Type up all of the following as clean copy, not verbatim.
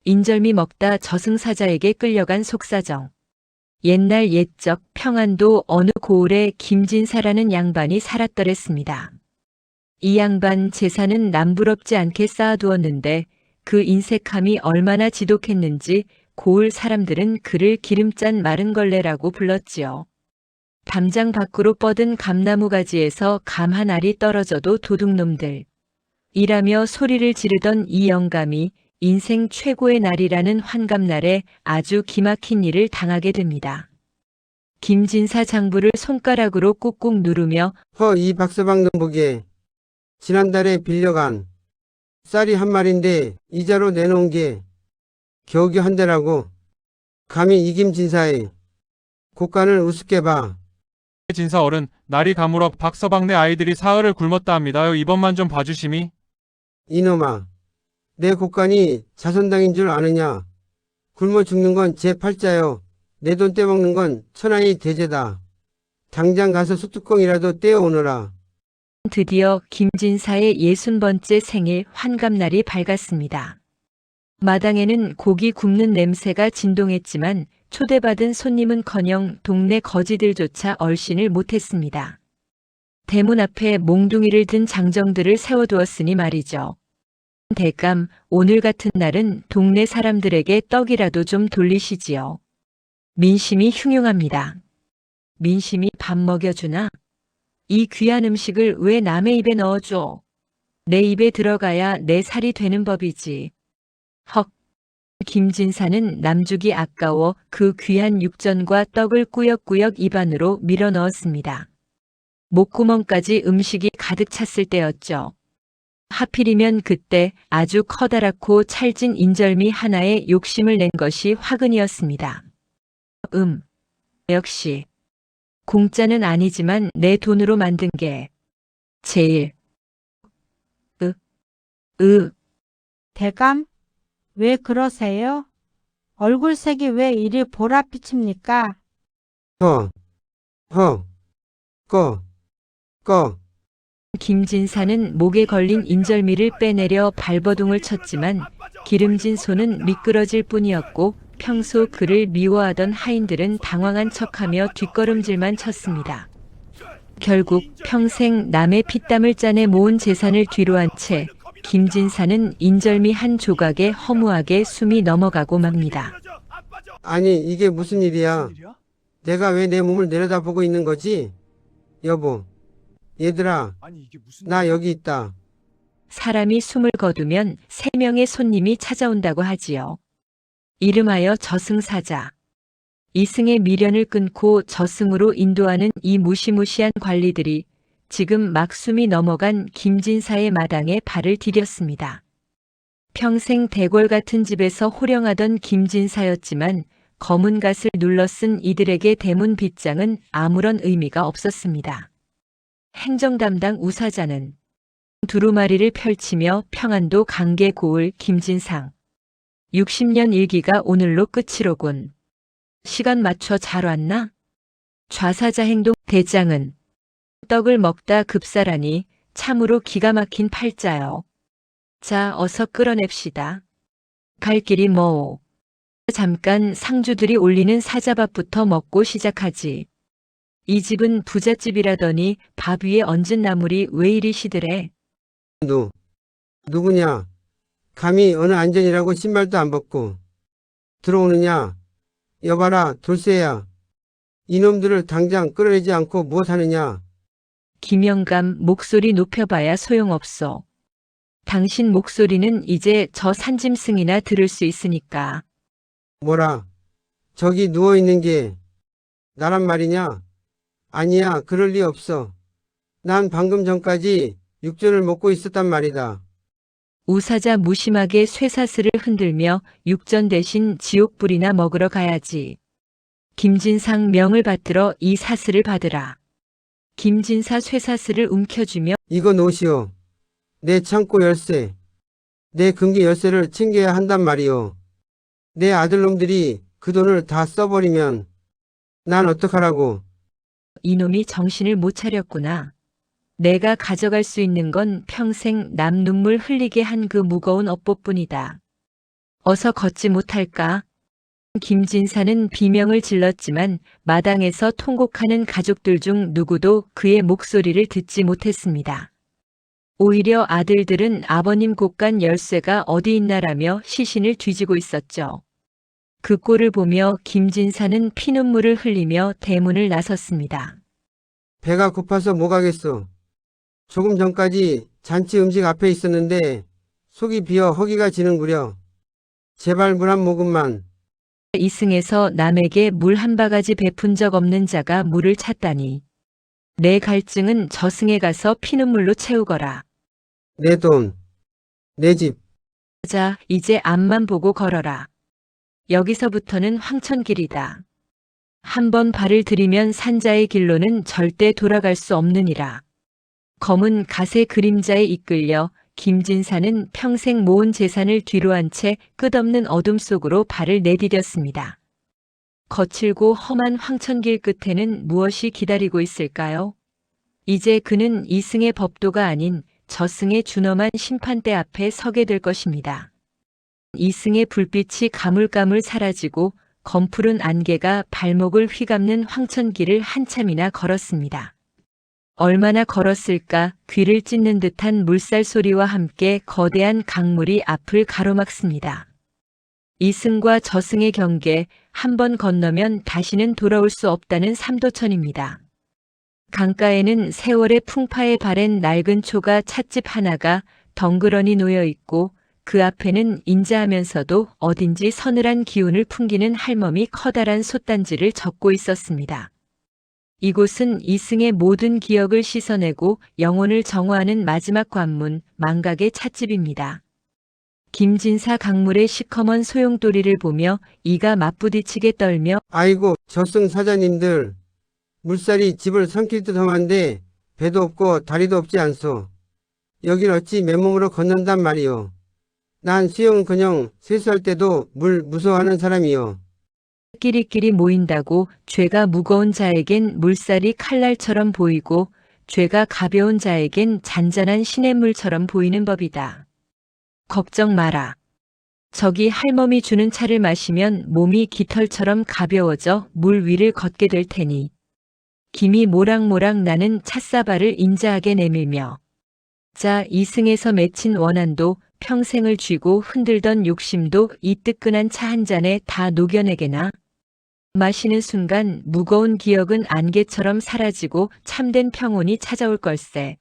인절미 먹다 저승사자에게 끌려간 속사정. 옛날 옛적 평안도 어느 고을에 김진사라는 양반이 살았더랬습니다. 이 양반 재산은 남부럽지 않게 쌓아두었는데 그 인색함이 얼마나 지독했는지 고을 사람들은 그를 기름짠 마른 걸레라고 불렀지요. 담장 밖으로 뻗은 감나무 가지에서 감 한 알이 떨어져도 도둑놈들. 이라며 소리를 지르던 이 영감이 인생 최고의 날이라는 환갑날에 아주 기막힌 일을 당하게 됩니다. 김진사 장부를 손가락으로 꾹꾹 누르며 이 박서방 놈 보기에 지난달에 빌려간 쌀이 한 마리인데 이자로 내놓은 게 겨우겨우 한 대라고. 감히 이 김진사의 곡간을 우습게 봐. 진사 어른, 날이 가물어 박서방네 아이들이 사흘을 굶었다 합니다요. 이번만 좀 봐주심이. 이놈아, 내 곡간이 자손당인 줄 아느냐. 굶어 죽는 건 제 팔자요. 내 돈 떼먹는 건 천하의 대죄다. 당장 가서 쑥뚜껑이라도 떼어오너라. 드디어 김진사의 60번째 생일 환갑날이 밝았습니다. 마당에는 고기 굽는 냄새가 진동했지만 초대받은 손님은커녕 동네 거지들조차 얼씬을 못했습니다. 대문 앞에 몽둥이를 든 장정들을 세워두었으니 말이죠. 대감, 오늘 같은 날은 동네 사람들에게 떡이라도 좀 돌리시지요. 민심이 흉흉합니다. 민심이 밥 먹여주나? 이 귀한 음식을 왜 남의 입에 넣어줘? 내 입에 들어가야 내 살이 되는 법이지. 헉! 김진사는 남죽이 아까워 그 귀한 육전과 떡을 꾸역꾸역 입안으로 밀어 넣었습니다. 목구멍까지 음식이 가득 찼을 때였죠. 하필이면 그때 아주 커다랗고 찰진 인절미 하나에 욕심을 낸 것이 화근이었습니다. 역시. 공짜는 아니지만 내 돈으로 만든 게 제일. 대감, 왜 그러세요? 얼굴색이 왜 이리 보랏빛입니까? 꺼. 김진사는 목에 걸린 인절미를 빼내려 발버둥을 쳤지만 기름진 손은 미끄러질 뿐이었고 평소 그를 미워하던 하인들은 당황한 척하며 뒷걸음질만 쳤습니다. 결국 평생 남의 피땀을 짜내 모은 재산을 뒤로한 채 김진사는 인절미 한 조각에 허무하게 숨이 넘어가고 맙니다. 아니, 이게 무슨 일이야? 내가 왜 내 몸을 내려다보고 있는 거지? 여보, 얘들아, 나 여기 있다. 사람이 숨을 거두면 3명의 손님이 찾아온다고 하지요. 이름하여 저승사자. 이승의 미련을 끊고 저승으로 인도하는 이 무시무시한 관리들이 지금 막 숨이 넘어간 김진사의 마당에 발을 디뎠습니다. 평생 대궐 같은 집에서 호령하던 김진사였지만 검은 갓을 눌러 쓴 이들에게 대문 빗장은 아무런 의미가 없었습니다. 행정 담당 우사자는 두루마리를 펼치며 평안도 강계 고을 김진상. 60년 일기가 오늘로 끝이로군. 시간 맞춰 잘 왔나? 좌사자 행동 대장은 떡을 먹다 급사라니 참으로 기가 막힌 팔자요. 자, 어서 끌어냅시다. 갈 길이 뭐오. 잠깐 상주들이 올리는 사자밥부터 먹고 시작하지. 이 집은 부잣집이라더니 밥 위에 얹은 나물이 왜 이리 시들해? 누구냐? 감히 어느 안전이라고 신발도 안 벗고 들어오느냐? 여봐라, 돌쇠야. 이놈들을 당장 끌어내지 않고 무엇하느냐? 김영감 목소리 높여봐야 소용없어. 당신 목소리는 이제 저 산짐승이나 들을 수 있으니까. 뭐라? 저기 누워있는 게 나란 말이냐? 아니야, 그럴 리 없어. 난 방금 전까지 육전을 먹고 있었단 말이다. 우사자 무심하게 쇠사슬을 흔들며 육전 대신 지옥불이나 먹으러 가야지. 김진상 명을 받들어 이 사슬을 받으라. 김진사 쇠사슬을 움켜쥐며 이거 놓으시오. 내 창고 열쇠, 내 금기 열쇠를 챙겨야 한단 말이오. 내 아들놈들이 그 돈을 다 써버리면 난 어떡하라고. 이놈이 정신을 못 차렸구나. 내가 가져갈 수 있는 건 평생 남 눈물 흘리게 한 그 무거운 업보뿐이다. 어서 걷지 못할까? 김진사는 비명을 질렀지만 마당에서 통곡하는 가족들 중 누구도 그의 목소리를 듣지 못했습니다. 오히려 아들들은 아버님 곳간 열쇠가 어디 있나라며 시신을 뒤지고 있었죠. 그 꼴을 보며 김진사는 피눈물을 흘리며 대문을 나섰습니다. 배가 고파서 뭐 가겠소. 조금 전까지 잔치 음식 앞에 있었는데 속이 비어 허기가 지는구려. 제발 물 한 모금만. 이승에서 남에게 물 한 바가지 베푼 적 없는 자가 물을 찾다니. 내 갈증은 저승에 가서 피눈물로 채우거라. 내 돈, 내 집. 자, 이제 앞만 보고 걸어라. 여기서부터는 황천길이다. 한 번 발을 들이면 산자의 길로는 절대 돌아갈 수 없느니라. 검은 갓의 그림자에 이끌려 김진사는 평생 모은 재산을 뒤로한 채 끝없는 어둠 속으로 발을 내디뎠습니다. 거칠고 험한 황천길 끝에는 무엇이 기다리고 있을까요? 이제 그는 이승의 법도가 아닌 저승의 준엄한 심판대 앞에 서게 될 것입니다. 이승의 불빛이 가물가물 사라지고 검푸른 안개가 발목을 휘감는 황천길을 한참이나 걸었습니다. 얼마나 걸었을까? 귀를 찢는 듯한 물살 소리와 함께 거대한 강물이 앞을 가로막습니다. 이승과 저승의 경계, 한 번 건너면 다시는 돌아올 수 없다는 삼도천입니다. 강가에는 세월의 풍파에 바랜 낡은 초가 찻집 하나가 덩그러니 놓여 있고 그 앞에는 인자하면서도 어딘지 서늘한 기운을 풍기는 할멈이 커다란 솥단지를 접고 있었습니다. 이곳은 이승의 모든 기억을 씻어내고 영혼을 정화하는 마지막 관문, 망각의 찻집입니다. 김진사 강물의 시커먼 소용돌이를 보며 이가 맞부딪히게 떨며 아이고, 저승 사자님들. 물살이 집을 삼킬 듯 험한데 배도 없고 다리도 없지 않소. 여긴 어찌 맨몸으로 걷는단 말이오. 난 수영은커녕 세수할 때도 물 무서워하는 사람이요. 끼리끼리 모인다고 죄가 무거운 자에겐 물살이 칼날처럼 보이고 죄가 가벼운 자에겐 잔잔한 시냇물처럼 보이는 법이다. 걱정 마라. 저기 할멈이 주는 차를 마시면 몸이 깃털처럼 가벼워져 물 위를 걷게 될 테니. 김이 모락모락 나는 찻사발을 인자하게 내밀며 자, 이승에서 맺힌 원한도 평생을 쥐고 흔들던 욕심도 이 뜨끈한 차 한 잔에 다 녹여내게나. 마시는 순간 무거운 기억은 안개처럼 사라지고 참된 평온이 찾아올 걸세.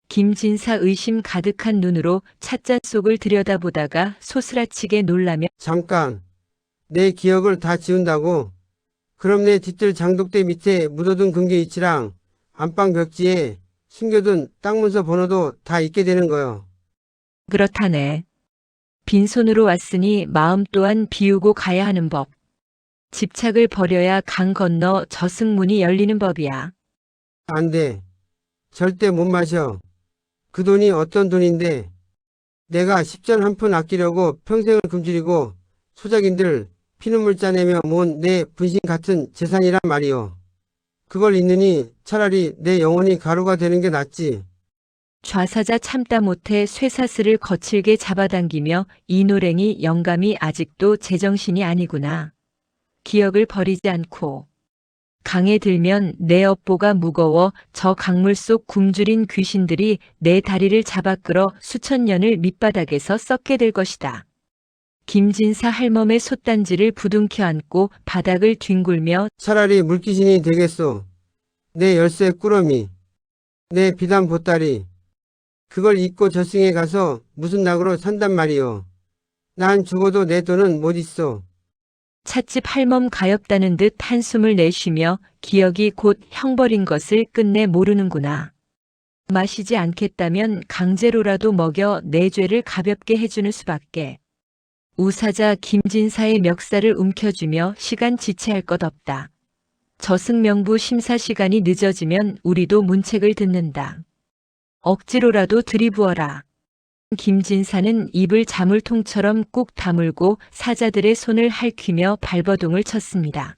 김진사 의심 가득한 눈으로 찻잔 속을 들여다보다가 소스라치게 놀라며 잠깐, 내 기억을 다 지운다고? 그럼 내 뒤뜰 장독대 밑에 묻어둔 금괴이치랑 안방 벽지에 숨겨둔 땅 문서 번호도 다 잊게 되는 거요. 그렇다네. 빈손으로 왔으니 마음 또한 비우고 가야 하는 법. 집착을 버려야 강 건너 저승문이 열리는 법이야. 안 돼. 절대 못 마셔. 그 돈이 어떤 돈인데 내가 10전 한 푼 아끼려고 평생을 굶주리고 소작인들 피눈물 짜내며 모은 내 분신 같은 재산이란 말이오. 그걸 잊느니 차라리 내 영혼이 가루가 되는 게 낫지. 좌사자 참다 못해 쇠사슬을 거칠게 잡아당기며 이 노랭이 영감이 아직도 제정신이 아니구나. 기억을 버리지 않고 강에 들면 내 업보가 무거워 저 강물 속 굶주린 귀신들이 내 다리를 잡아 끌어 수천 년을 밑바닥에서 썩게 될 것이다. 김진사 할멈의 솥단지를 부둥켜 안고 바닥을 뒹굴며 차라리 물귀신이 되겠소. 내 열쇠 꾸러미, 내 비단 보따리. 그걸 잊고 저승에 가서 무슨 낙으로 산단 말이오. 난 죽어도 내 돈은 못 잊소. 찻집 할멈 가엾다는 듯 한숨을 내쉬며 기억이 곧 형벌인 것을 끝내 모르는구나. 마시지 않겠다면 강제로라도 먹여 내 죄를 가볍게 해주는 수밖에. 우사자 김진사의 멱살을 움켜쥐며 시간 지체할 것 없다. 저승명부 심사 시간이 늦어지면 우리도 문책을 듣는다. 억지로라도 들이부어라. 김진사는 입을 자물통처럼 꾹 다물고 사자들의 손을 핥히며 발버둥을 쳤습니다.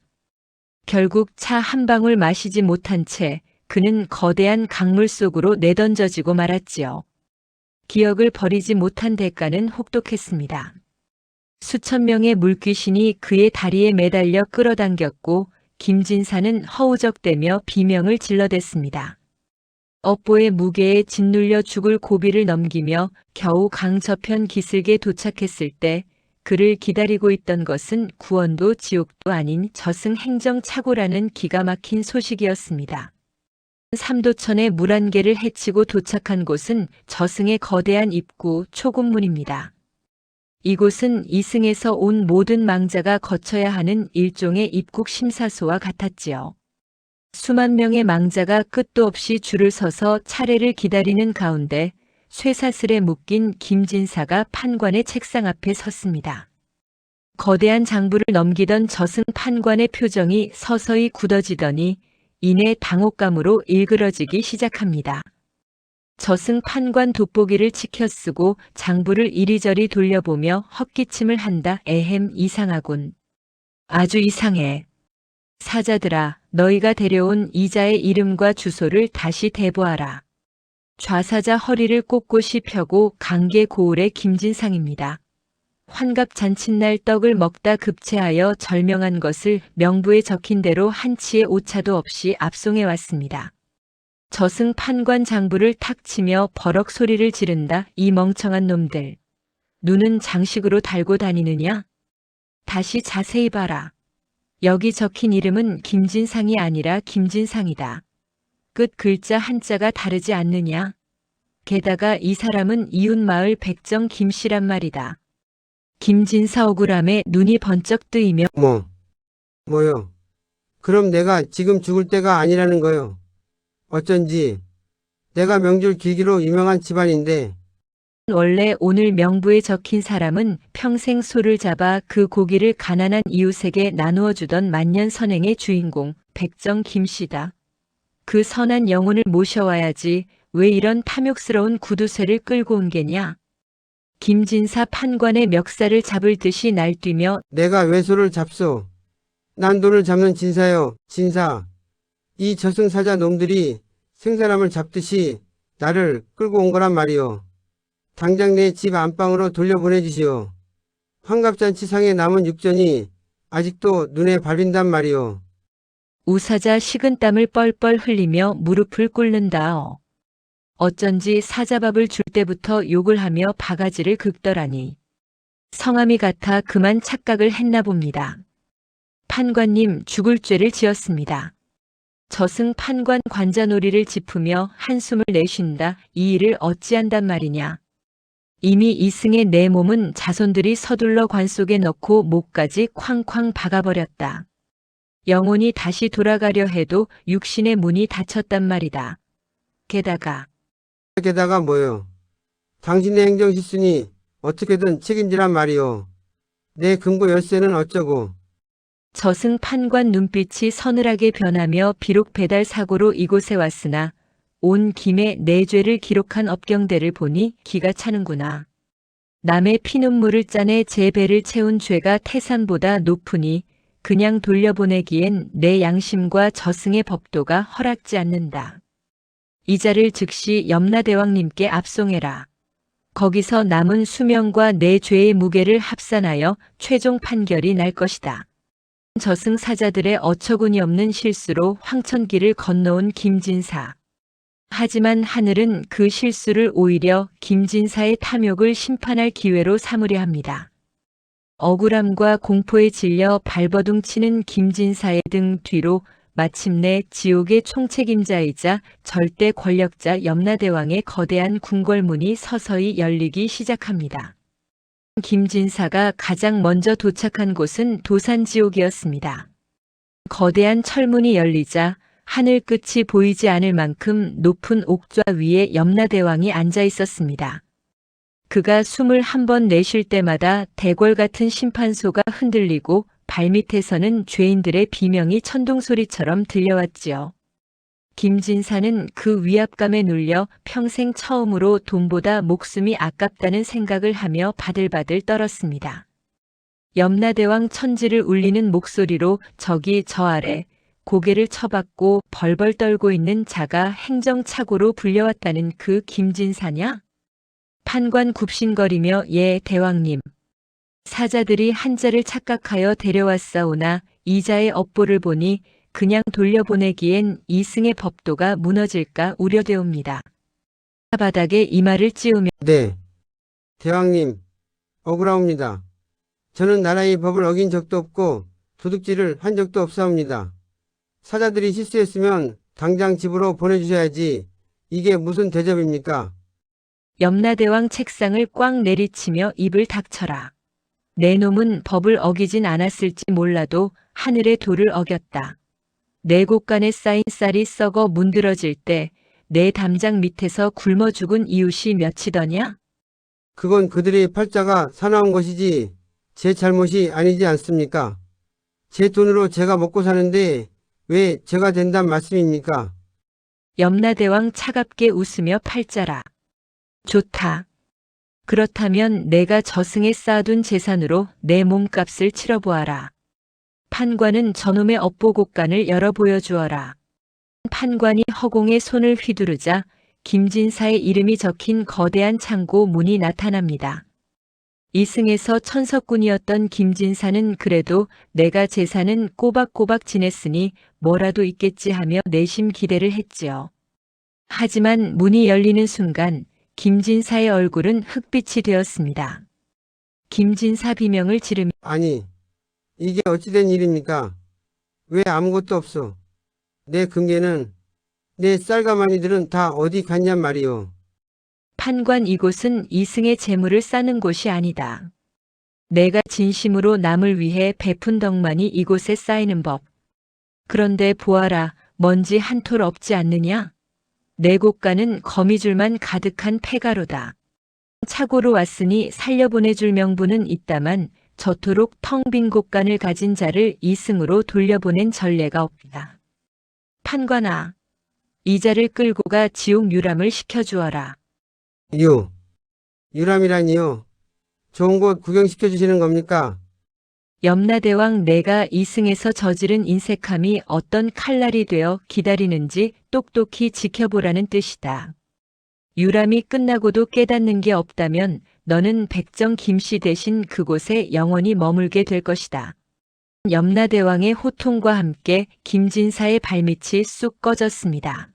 결국 차 한 방울 마시지 못한 채 그는 거대한 강물 속으로 내던져지고 말았지요. 기억을 버리지 못한 대가는 혹독했습니다. 수천 명의 물귀신이 그의 다리에 매달려 끌어당겼고 김진사는 허우적대며 비명을 질러댔습니다. 업보의 무게에 짓눌려 죽을 고비를 넘기며 겨우 강저편 기슭에 도착했을 때 그를 기다리고 있던 것은 구원도 지옥도 아닌 저승 행정착오라는 기가 막힌 소식이었습니다. 삼도천의 물 한 개를 헤치고 도착한 곳은 저승의 거대한 입구 초군문입니다. 이곳은 이승에서 온 모든 망자가 거쳐야 하는 일종의 입국 심사소와 같았지요. 수만 명의 망자가 끝도 없이 줄을 서서 차례를 기다리는 가운데 쇠사슬에 묶인 김진사가 판관의 책상 앞에 섰습니다. 거대한 장부를 넘기던 저승 판관의 표정이 서서히 굳어지더니 이내 당혹감으로 일그러지기 시작합니다. 저승 판관 돋보기를 치켜 쓰고 장부를 이리저리 돌려보며 헛기침을 한다. 에헴, 이상하군. 아주 이상해. 사자들아, 너희가 데려온 이자의 이름과 주소를 다시 대보아라. 좌사자 허리를 꼿꼿이 펴고 강계 고울의 김진상입니다. 환갑 잔칫날 떡을 먹다 급체하여 절명한 것을 명부에 적힌 대로 한치의 오차도 없이 압송해 왔습니다. 저승 판관 장부를 탁 치며 버럭 소리를 지른다. 이 멍청한 놈들. 눈은 장식으로 달고 다니느냐? 다시 자세히 봐라. 여기 적힌 이름은 김진상이 아니라 김진상이다. 끝 글자 한자가 다르지 않느냐? 게다가 이 사람은 이웃마을 백정 김씨란 말이다. 김진사 억울함에 눈이 번쩍 뜨이며 뭐요? 그럼 내가 지금 죽을 때가 아니라는 거요. 어쩐지 내가 명줄 길기로 유명한 집안인데 원래 오늘 명부에 적힌 사람은 평생 소를 잡아 그 고기를 가난한 이웃에게 나누어 주던 만년선행의 주인공 백정 김씨다. 그 선한 영혼을 모셔와야지 왜 이런 탐욕스러운 구두쇠를 끌고 온 게냐. 김진사 판관의 멱살을 잡을 듯이 날뛰며 내가 왜 소를 잡소? 난 돈을 잡는 진사요, 진사. 이 저승사자 놈들이 생사람을 잡듯이 나를 끌고 온 거란 말이오. 당장 내 집 안방으로 돌려보내주시오. 환갑잔치상에 남은 육전이 아직도 눈에 밟힌단 말이오. 우사자 식은땀을 뻘뻘 흘리며 무릎을 꿇는다. 어쩐지 사자밥을 줄 때부터 욕을 하며 바가지를 긁더라니. 성함이 같아 그만 착각을 했나 봅니다. 판관님, 죽을 죄를 지었습니다. 저승 판관 관자놀이를 짚으며 한숨을 내쉰다. 이 일을 어찌한단 말이냐. 이미 이승의 내 몸은 자손들이 서둘러 관 속에 넣고 목까지 쾅쾅 박아버렸다. 영혼이 다시 돌아가려 해도 육신의 문이 닫혔단 말이다. 게다가 뭐요? 당신의 행정실수니 어떻게든 책임지란 말이오. 내 금고 열쇠는 어쩌고. 저승 판관 눈빛이 서늘하게 변하며 비록 배달 사고로 이곳에 왔으나 온 김에 내 죄를 기록한 업경대를 보니 기가 차는구나. 남의 피눈물을 짜내 제 배를 채운 죄가 태산보다 높으니 그냥 돌려보내기엔 내 양심과 저승의 법도가 허락지 않는다. 이자를 즉시 염라대왕님께 압송해라. 거기서 남은 수명과 내 죄의 무게를 합산하여 최종 판결이 날 것이다. 저승사자들의 어처구니 없는 실수로 황천길을 건너온 김진사. 하지만 하늘은 그 실수를 오히려 김진사의 탐욕을 심판할 기회로 삼으려 합니다. 억울함과 공포에 질려 발버둥 치는 김진사의 등 뒤로 마침내 지옥의 총책임자이자 절대 권력자 염라대왕의 거대한 궁궐문이 서서히 열리기 시작합니다. 김진사가 가장 먼저 도착한 곳은 도산지옥이었습니다. 거대한 철문이 열리자 하늘 끝이 보이지 않을 만큼 높은 옥좌 위에 염라대왕이 앉아 있었습니다. 그가 숨을 한 번 내쉴 때마다 대궐 같은 심판소가 흔들리고 발밑에서는 죄인들의 비명이 천둥소리처럼 들려왔지요. 김진사는 그 위압감에 눌려 평생 처음으로 돈보다 목숨이 아깝다는 생각을 하며 바들바들 떨었습니다. 염라대왕 천지를 울리는 목소리로 저기 저 아래 고개를 쳐박고 벌벌 떨고 있는 자가 행정착오로 불려왔다는 그 김진사냐? 판관 굽신거리며 예, 대왕님. 사자들이 한자를 착각하여 데려왔사오나 이자의 업보를 보니 그냥 돌려보내기엔 이승의 법도가 무너질까 우려되옵니다. 바닥에 이마를 찌우며 네. 대왕님, 억울하옵니다. 저는 나라의 법을 어긴 적도 없고 도둑질을 한 적도 없사옵니다. 사자들이 실수했으면 당장 집으로 보내주셔야지. 이게 무슨 대접입니까? 염라대왕 책상을 꽉 내리치며 입을 닥쳐라. 내 놈은 법을 어기진 않았을지 몰라도 하늘의 도를 어겼다. 내 곳간에 쌓인 쌀이 썩어 문드러질 때 내 담장 밑에서 굶어 죽은 이웃이 몇이더냐? 그건 그들의 팔자가 사나운 것이지 제 잘못이 아니지 않습니까? 제 돈으로 제가 먹고 사는데 왜 제가 된단 말씀입니까? 염라대왕 차갑게 웃으며 팔자라. 좋다. 그렇다면 내가 저승에 쌓아둔 재산으로 내 몸값을 치러보아라. 판관은 저놈의 업보곡간을 열어 보여주어라. 판관이 허공에 손을 휘두르자 김진사의 이름이 적힌 거대한 창고 문이 나타납니다. 이승에서 천석군이었던 김진사는 그래도 내가 재산은 꼬박꼬박 지냈으니 뭐라도 있겠지 하며 내심 기대를 했지요. 하지만 문이 열리는 순간 김진사의 얼굴은 흑빛이 되었습니다. 김진사 비명을 지르며 아니, 이게 어찌된 일입니까? 왜 아무것도 없어? 내 금괴는, 내 쌀가마니들은 다 어디 갔냔 말이오. 판관 이곳은 이승의 재물을 싸는 곳이 아니다. 내가 진심으로 남을 위해 베푼 덕만이 이곳에 쌓이는 법. 그런데 보아라, 먼지 한 톨 없지 않느냐? 내 곳간은 거미줄만 가득한 폐가로다. 차고로 왔으니 살려보내줄 명분은 있다만 저토록 텅 빈 곳간을 가진 자를 이승으로 돌려보낸 전례가 없다. 판관아, 이 자를 끌고 가 지옥 유람을 시켜주어라. 유람이라니요? 좋은 곳 구경시켜 주시는 겁니까? 염라대왕 내가 이승에서 저지른 인색함이 어떤 칼날이 되어 기다리는지 똑똑히 지켜보라는 뜻이다. 유람이 끝나고도 깨닫는 게 없다면 너는 백정 김씨 대신 그곳에 영원히 머물게 될 것이다. 염라대왕의 호통과 함께 김진사의 발밑이 쑥 꺼졌습니다.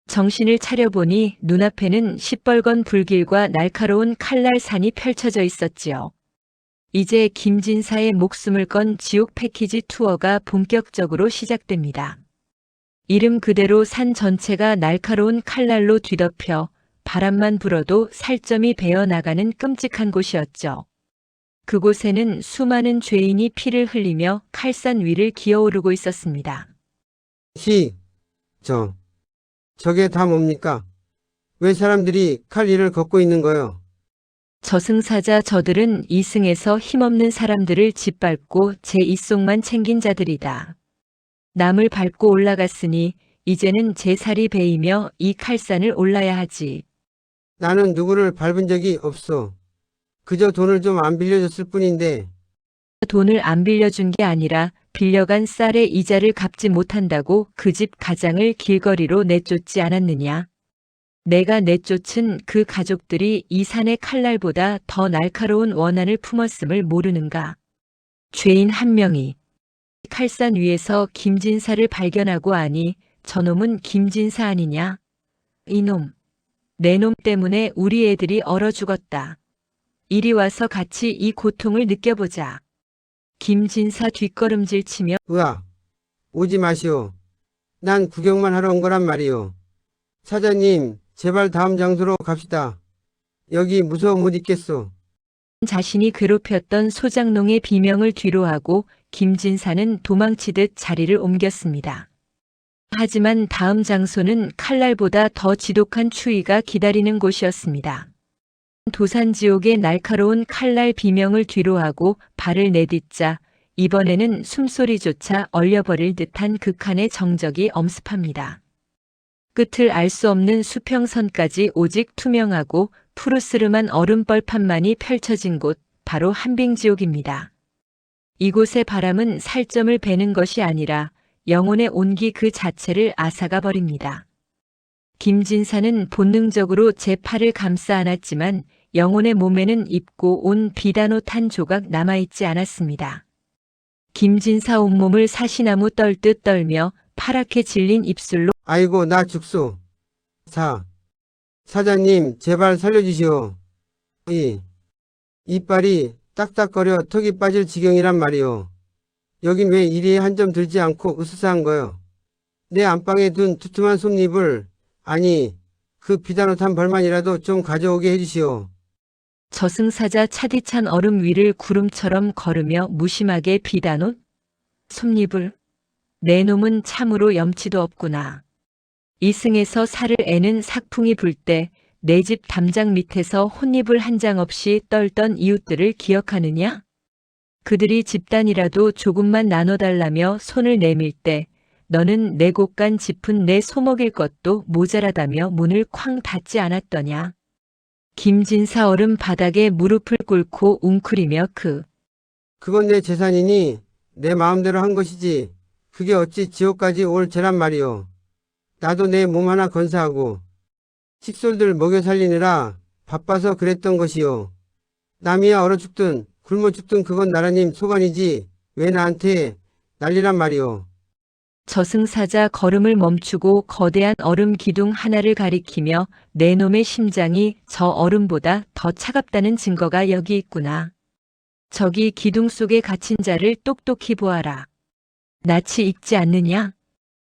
정신을 차려보니 눈앞에는 시뻘건 불길과 날카로운 칼날산이 펼쳐져 있었지요. 이제 김진사의 목숨을 건 지옥 패키지 투어가 본격적으로 시작됩니다. 이름 그대로 산 전체가 날카로운 칼날로 뒤덮여 바람만 불어도 살점이 베어나가는 끔찍한 곳이었죠. 그곳에는 수많은 죄인이 피를 흘리며 칼산 위를 기어오르고 있었습니다. 저게 다 뭡니까? 왜 사람들이 칼 위를 걷고 있는 거요? 저승사자 저들은 이승에서 힘없는 사람들을 짓밟고 제 입속만 챙긴 자들이다. 남을 밟고 올라갔으니 이제는 제 살이 베이며 이 칼산을 올라야 하지. 나는 누구를 밟은 적이 없어. 그저 돈을 좀 안 빌려줬을 뿐인데. 돈을 안 빌려준 게 아니라 빌려간 쌀의 이자를 갚지 못한다고 그 집 가장을 길거리로 내쫓지 않았느냐. 내가 내쫓은 그 가족들이 이 산의 칼날보다 더 날카로운 원한을 품었음을 모르는가. 죄인 한 명이 칼산 위에서 김진사를 발견하고 아니 저놈은 김진사 아니냐. 이놈, 내 놈 때문에 우리 애들이 얼어 죽었다. 이리 와서 같이 이 고통을 느껴보자. 김진사 뒷걸음질 치며 으아, 오지 마시오. 난 구경만 하러 온 거란 말이오. 사자님, 제발 다음 장소로 갑시다. 여기 무서워 못 있겠소. 자신이 괴롭혔던 소장농의 비명을 뒤로하고 김진사는 도망치듯 자리를 옮겼습니다. 하지만 다음 장소는 칼날보다 더 지독한 추위가 기다리는 곳이었습니다. 도산지옥의 날카로운 칼날 비명을 뒤로하고 발을 내딛자 이번에는 숨소리조차 얼려버릴 듯한 극한의 정적이 엄습합니다. 끝을 알 수 없는 수평선까지 오직 투명하고 푸르스름한 얼음벌판만이 펼쳐진 곳, 바로 한빙지옥입니다. 이곳의 바람은 살점을 베는 것이 아니라 영혼의 온기 그 자체를 앗아가 버립니다. 김진사는 본능적으로 제 팔을 감싸 안았지만 영혼의 몸에는 입고 온 비단옷 한 조각 남아있지 않았습니다. 김진사 온몸을 사시나무 떨듯 떨며 파랗게 질린 입술로 아이고 나 죽소. 사장님 제발 살려주시오. 이빨이 딱딱거려 턱이 빠질 지경이란 말이오. 여긴 왜 이리에 한 점 들지 않고 으스스한 거요. 내 안방에 둔 두툼한 솜잎을 아니 그 비단옷 한 벌만이라도 좀 가져오게 해주시오. 저승사자 차디찬 얼음 위를 구름처럼 걸으며 무심하게 비단옷? 솜잎을? 내 놈은 참으로 염치도 없구나. 이승에서 살을 애는 삭풍이 불 때 내 집 담장 밑에서 혼잎을 한 장 없이 떨던 이웃들을 기억하느냐? 그들이 집단이라도 조금만 나눠달라며 손을 내밀 때 너는 내 곳간 짚은 내 소먹일 것도 모자라다며 문을 쾅 닫지 않았더냐. 김진사 얼음 바닥에 무릎을 꿇고 웅크리며 그건 내 재산이니 내 마음대로 한 것이지 그게 어찌 지옥까지 올 죄란 말이오. 나도 내 몸 하나 건사하고 식솔들 먹여 살리느라 바빠서 그랬던 것이오. 남이야 얼어 죽든 굶어 죽든 그건 나라님 소관이지 왜 나한테 난리란 말이오. 저승사자 걸음을 멈추고 거대한 얼음 기둥 하나를 가리키며 내 놈의 심장이 저 얼음보다 더 차갑다는 증거가 여기 있구나. 저기 기둥 속에 갇힌 자를 똑똑히 보아라. 낯이 익지 않느냐?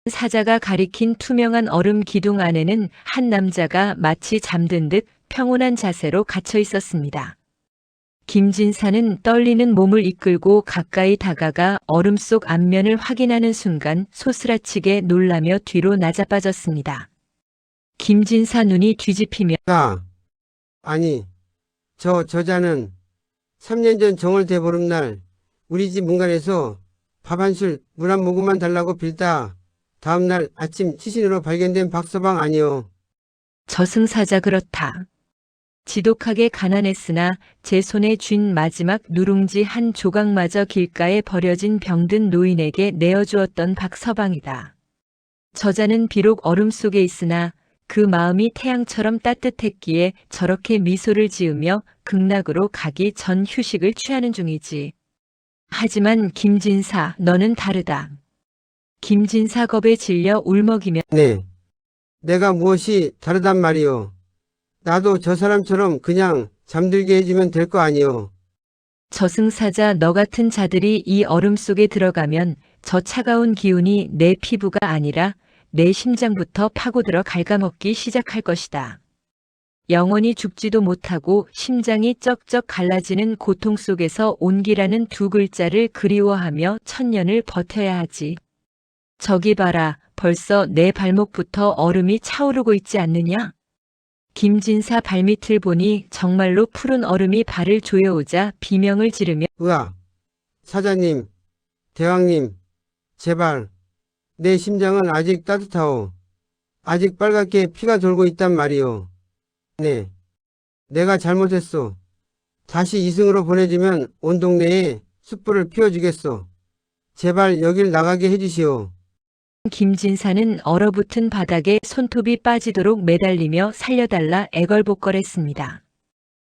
사자가 가리킨 투명한 얼음 기둥 안에는 한 남자가 마치 잠든 듯 평온한 자세로 갇혀 있었습니다. 김진사는 떨리는 몸을 이끌고 가까이 다가가 얼음 속 안면을 확인하는 순간 소스라치게 놀라며 뒤로 나자빠졌습니다. 김진사 눈이 뒤집히며 아니 저자는 3년 전 정월 대보름날 우리 집 문간에서 밥 한 술 물 한 모금만 달라고 빌다 다음날 아침 시신으로 발견된 박서방 아니오. 저승사자 그렇다. 지독하게 가난했으나 제 손에 쥔 마지막 누룽지 한 조각마저 길가에 버려진 병든 노인에게 내어주었던 박서방이다. 저자는 비록 얼음 속에 있으나 그 마음이 태양처럼 따뜻했기에 저렇게 미소를 지으며 극락으로 가기 전 휴식을 취하는 중이지. 하지만 김진사, 너는 다르다. 김진사 겁에 질려 울먹이며 네. 내가 무엇이 다르단 말이오. 나도 저 사람처럼 그냥 잠들게 해주면 될 거 아니오. 저승사자 너 같은 자들이 이 얼음 속에 들어가면 저 차가운 기운이 내 피부가 아니라 내 심장부터 파고들어 갉아먹기 시작할 것이다. 영원히 죽지도 못하고 심장이 쩍쩍 갈라지는 고통 속에서 온기라는 두 글자를 그리워하며 천년을 버텨야 하지. 저기 봐라, 벌써 내 발목부터 얼음이 차오르고 있지 않느냐? 김진사 발밑을 보니 정말로 푸른 얼음이 발을 조여오자 비명을 지르며 으아. 사자님, 대왕님, 제발. 내 심장은 아직 따뜻하오. 아직 빨갛게 피가 돌고 있단 말이오. 네. 내가 잘못했소. 다시 이승으로 보내주면 온 동네에 숯불을 피워주겠소. 제발 여길 나가게 해주시오. 김진사는 얼어붙은 바닥에 손톱이 빠지도록 매달리며 살려달라 애걸복걸했습니다.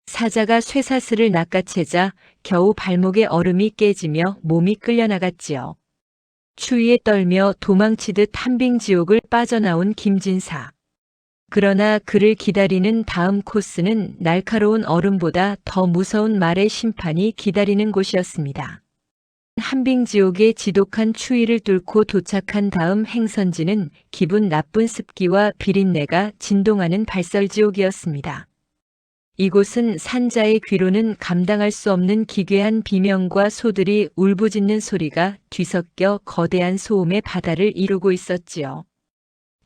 사자가 쇠사슬을 낚아채자 겨우 발목에 얼음이 깨지며 몸이 끌려나갔지요. 추위에 떨며 도망치듯 한빙지옥을 빠져나온 김진사. 그러나 그를 기다리는 다음 코스는 날카로운 얼음보다 더 무서운 말의 심판이 기다리는 곳이었습니다. 한빙지옥의 지독한 추위를 뚫고 도착한 다음 행선지는 기분 나쁜 습기와 비린내가 진동하는 발설지옥이었습니다. 이곳은 산자의 귀로는 감당할 수 없는 기괴한 비명과 소들이 울부짖는 소리가 뒤섞여 거대한 소음의 바다를 이루고 있었지요.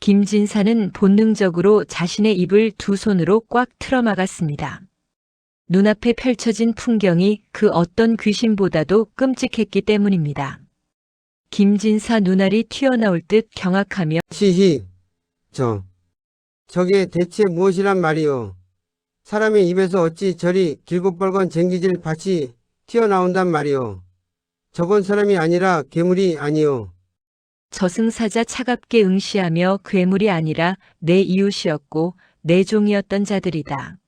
김진사는 본능적으로 자신의 입을 두 손으로 꽉 틀어막았습니다. 눈앞에 펼쳐진 풍경이 그 어떤 귀신보다도 끔찍했기 때문입니다. 김진사 눈알이 튀어나올 듯 경악하며 시히. 저게 대체 무엇이란 말이오. 사람의 입에서 어찌 저리 길고 뻘건 쟁기질 밭이 튀어나온단 말이오. 저건 사람이 아니라 괴물이 아니오. 저승사자 차갑게 응시하며 괴물이 아니라 내 이웃이었고 내 종이었던 자들이다.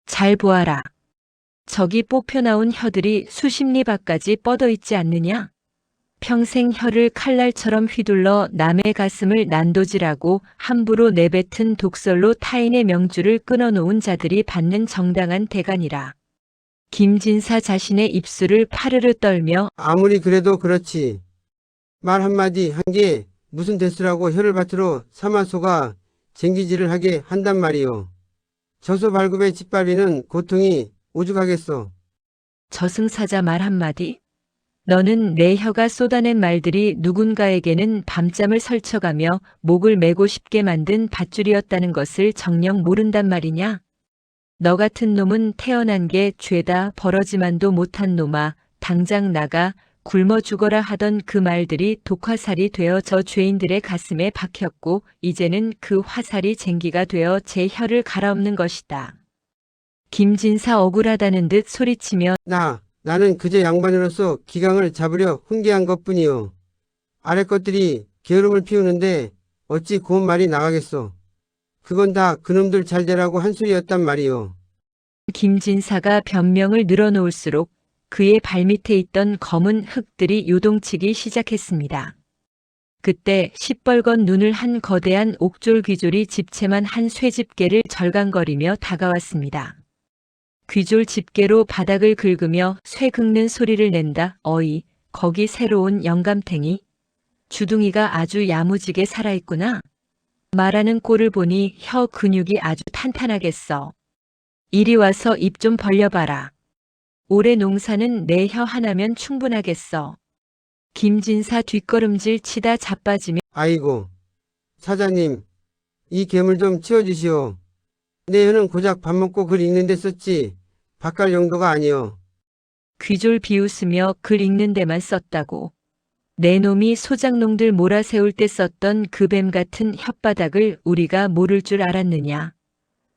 잘 보아라. 저기 뽑혀 나온 혀들이 수십리 밖까지 뻗어 있지 않느냐? 평생 혀를 칼날처럼 휘둘러 남의 가슴을 난도질하고 함부로 내뱉은 독설로 타인의 명주를 끊어놓은 자들이 받는 정당한 대간이라. 김진사 자신의 입술을 파르르 떨며 아무리 그래도 그렇지. 말 한마디 한 게 무슨 대수라고 혀를 밭으로 삼아소가 쟁기질을 하게 한단 말이오. 저소 발굽의 짓밟이는 고통이 오죽하겠소. 저승사자 말 한마디? 너는 내 혀가 쏟아낸 말들이 누군가에게는 밤잠을 설쳐가며 목을 메고 싶게 만든 밧줄이었다는 것을 정녕 모른단 말이냐? 너 같은 놈은 태어난 게 죄다 벌어지만도 못한 놈아 당장 나가 굶어 죽어라 하던 그 말들이 독화살이 되어 저 죄인들의 가슴에 박혔고 이제는 그 화살이 쟁기가 되어 제 혀를 갈아엎는 것이다. 김진사 억울하다는 듯 소리치며 나는 그저 양반으로서 기강을 잡으려 훈계한 것뿐이요. 아래 것들이 게으름을 피우는데 어찌 고운 말이 나가겠소. 그건 다 그놈들 잘 되라고 한 소리였단 말이요. 김진사가 변명을 늘어놓을수록 그의 발밑에 있던 검은 흙들이 요동치기 시작했습니다. 그때 시뻘건 눈을 한 거대한 옥졸 귀졸이 집채만 한 쇠집게를 절강거리며 다가왔습니다. 귀졸 집게로 바닥을 긁으며 쇠 긁는 소리를 낸다. 어이, 거기 새로운 영감탱이. 주둥이가 아주 야무지게 살아있구나. 말하는 꼴을 보니 혀 근육이 아주 탄탄하겠어. 이리 와서 입 좀 벌려봐라. 올해 농사는 내 혀 하나면 충분하겠어. 김진사 뒷걸음질 치다 자빠지며 아이고, 사장님, 이 괴물 좀 치워주시오. 내 혀는 고작 밥 먹고 글 읽는 데 썼지 바깔 용도가 아니오. 귀졸 비웃으며 글 읽는 데만 썼다고. 내 놈이 소장농들 몰아세울 때 썼던 그 뱀 같은 혓바닥을 우리가 모를 줄 알았느냐.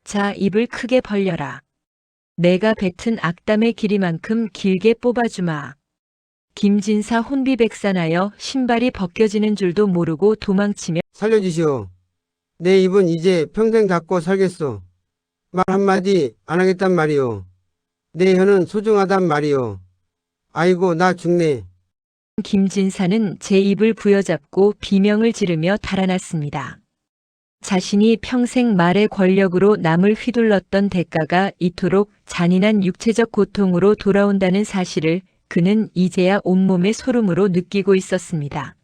자, 입을 크게 벌려라. 내가 뱉은 악담의 길이만큼 길게 뽑아주마. 김진사 혼비백산하여 신발이 벗겨지는 줄도 모르고 도망치며 살려주시오. 내 입은 이제 평생 닫고 살겠소. 말 한마디 안 하겠단 말이오. 내 혀는 소중하단 말이오. 아이고, 나 죽네. 김진사는 제 입을 부여잡고 비명을 지르며 달아났습니다. 자신이 평생 말의 권력으로 남을 휘둘렀던 대가가 이토록 잔인한 육체적 고통으로 돌아온다는 사실을 그는 이제야 온몸의 소름으로 느끼고 있었습니다.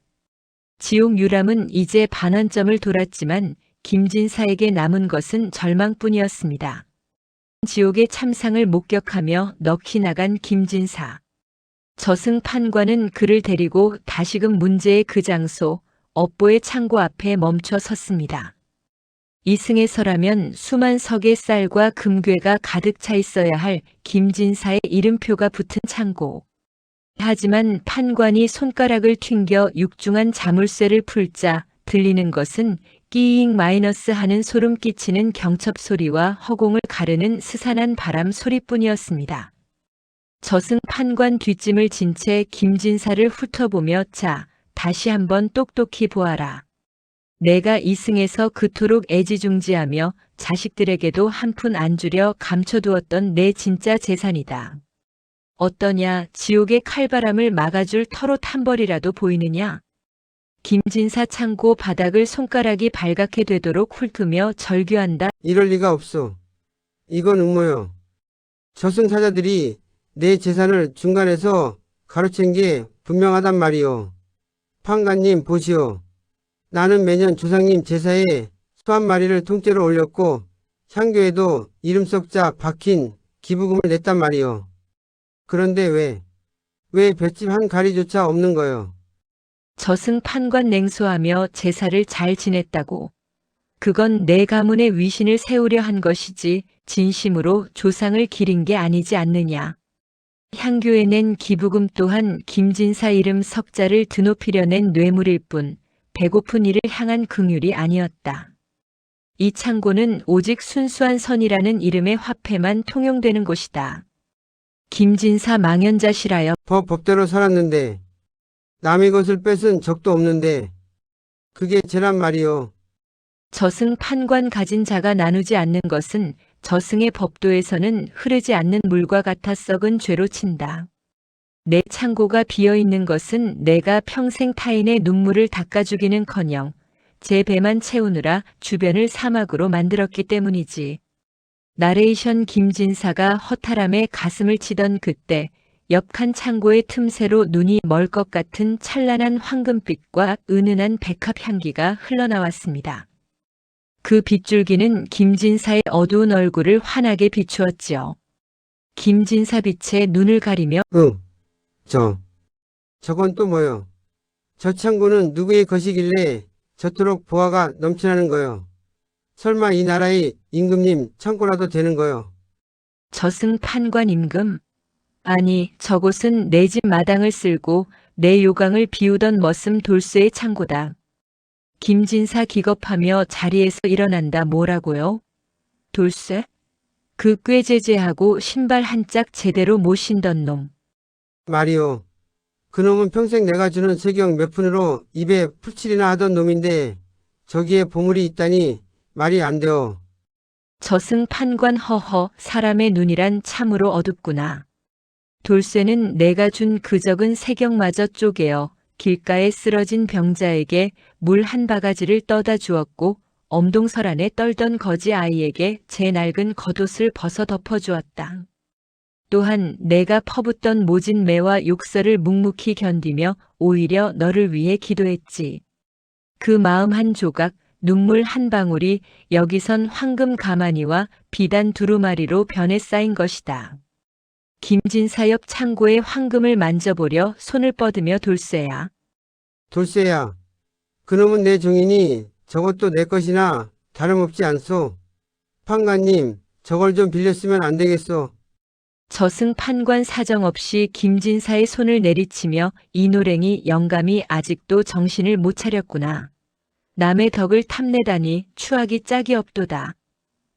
지옥 유람은 이제 반환점을 돌았지만 김진사에게 남은 것은 절망뿐이었습니다. 지옥의 참상을 목격하며 넋이 나간 김진사. 저승 판관은 그를 데리고 다시금 문제의 그 장소, 업보의 창고 앞에 멈춰 섰습니다. 이승에서라면 수만 석의 쌀과 금괴가 가득 차 있어야 할 김진사의 이름표가 붙은 창고. 하지만 판관이 손가락을 튕겨 육중한 자물쇠를 풀자 들리는 것은 끼잉 마이너스 하는 소름 끼치는 경첩 소리와 허공을 가르는 스산한 바람 소리뿐이었습니다. 저승 판관 뒷짐을 진 채 김진사를 훑어보며 자, 다시 한번 똑똑히 보아라. 내가 이승에서 그토록 애지중지하며 자식들에게도 한 푼 안 주려 감춰두었던 내 진짜 재산이다. 어떠냐, 지옥의 칼바람을 막아줄 털옷 한 벌이라도 보이느냐? 김진사 창고 바닥을 손가락이 발갛게 되도록 훑으며 절규한다. 이럴 리가 없소. 이건 음모요. 저승사자들이 내 재산을 중간에서 가로챈 게 분명하단 말이오. 판관님 보시오. 나는 매년 조상님 제사에 소 한 마리를 통째로 올렸고 향교에도 이름 석자 박힌 기부금을 냈단 말이오. 그런데 왜 볏짚 한 가리조차 없는 거요? 저승 판관 냉소하며 제사를 잘 지냈다고. 그건 내 가문의 위신을 세우려 한 것이지 진심으로 조상을 기린 게 아니지 않느냐. 향교에 낸 기부금 또한 김진사 이름 석자를 드높이려 낸 뇌물일 뿐 배고픈 이를 향한 긍휼이 아니었다. 이 창고는 오직 순수한 선이라는 이름의 화폐만 통용되는 곳이다. 김진사 망연자실하여 법대로 살았는데 남의 것을 뺏은 적도 없는데 그게 죄란 말이오. 저승 판관 가진 자가 나누지 않는 것은 저승의 법도에서는 흐르지 않는 물과 같아 썩은 죄로 친다. 내 창고가 비어있는 것은 내가 평생 타인의 눈물을 닦아주기는커녕 제 배만 채우느라 주변을 사막으로 만들었기 때문이지. 나레이션 김진사가 허탈함에 가슴을 치던 그때 옆 칸 창고의 틈새로 눈이 멀 것 같은 찬란한 황금빛과 은은한 백합 향기가 흘러나왔습니다. 그 빗줄기는 김진사의 어두운 얼굴을 환하게 비추었지요. 김진사 빛에 눈을 가리며 응, 저건 또 뭐요? 저 창고는 누구의 것이길래 저토록 보화가 넘쳐나는 거요? 설마 이 나라의 임금님 창고라도 되는 거요? 저승 판관 임금? 아니, 저곳은 내 집 마당을 쓸고 내 요강을 비우던 머슴 돌쇠의 창고다. 김진사 기겁하며 자리에서 일어난다. 뭐라고요? 돌쇠? 그 꾀죄죄하고 신발 한 짝 제대로 못 신던 놈. 말이요. 그놈은 평생 내가 주는 세경 몇 푼으로 입에 풀칠이나 하던 놈인데 저기에 보물이 있다니 말이 안 돼요. 저승 판관 허허, 사람의 눈이란 참으로 어둡구나. 돌쇠는 내가 준 그 적은 세경마저 쪼개어 길가에 쓰러진 병자에게 물 한 바가지를 떠다 주었고 엄동설 안에 떨던 거지 아이에게 제 낡은 겉옷을 벗어 덮어주었다. 또한 내가 퍼붓던 모진 매와 욕설을 묵묵히 견디며 오히려 너를 위해 기도했지. 그 마음 한 조각, 눈물 한 방울이 여기선 황금 가마니와 비단 두루마리로 변해 쌓인 것이다. 김진사 옆 창고의 황금을 만져보려 손을 뻗으며 돌쇠야. 돌쇠야, 그놈은 내 종이니 저것도 내 것이나 다름없지 않소. 판관님, 저걸 좀 빌렸으면 안 되겠소. 저승 판관 사정없이 김진사의 손을 내리치며 이 노랭이 영감이 아직도 정신을 못 차렸구나. 남의 덕을 탐내다니 추하기 짝이 없도다.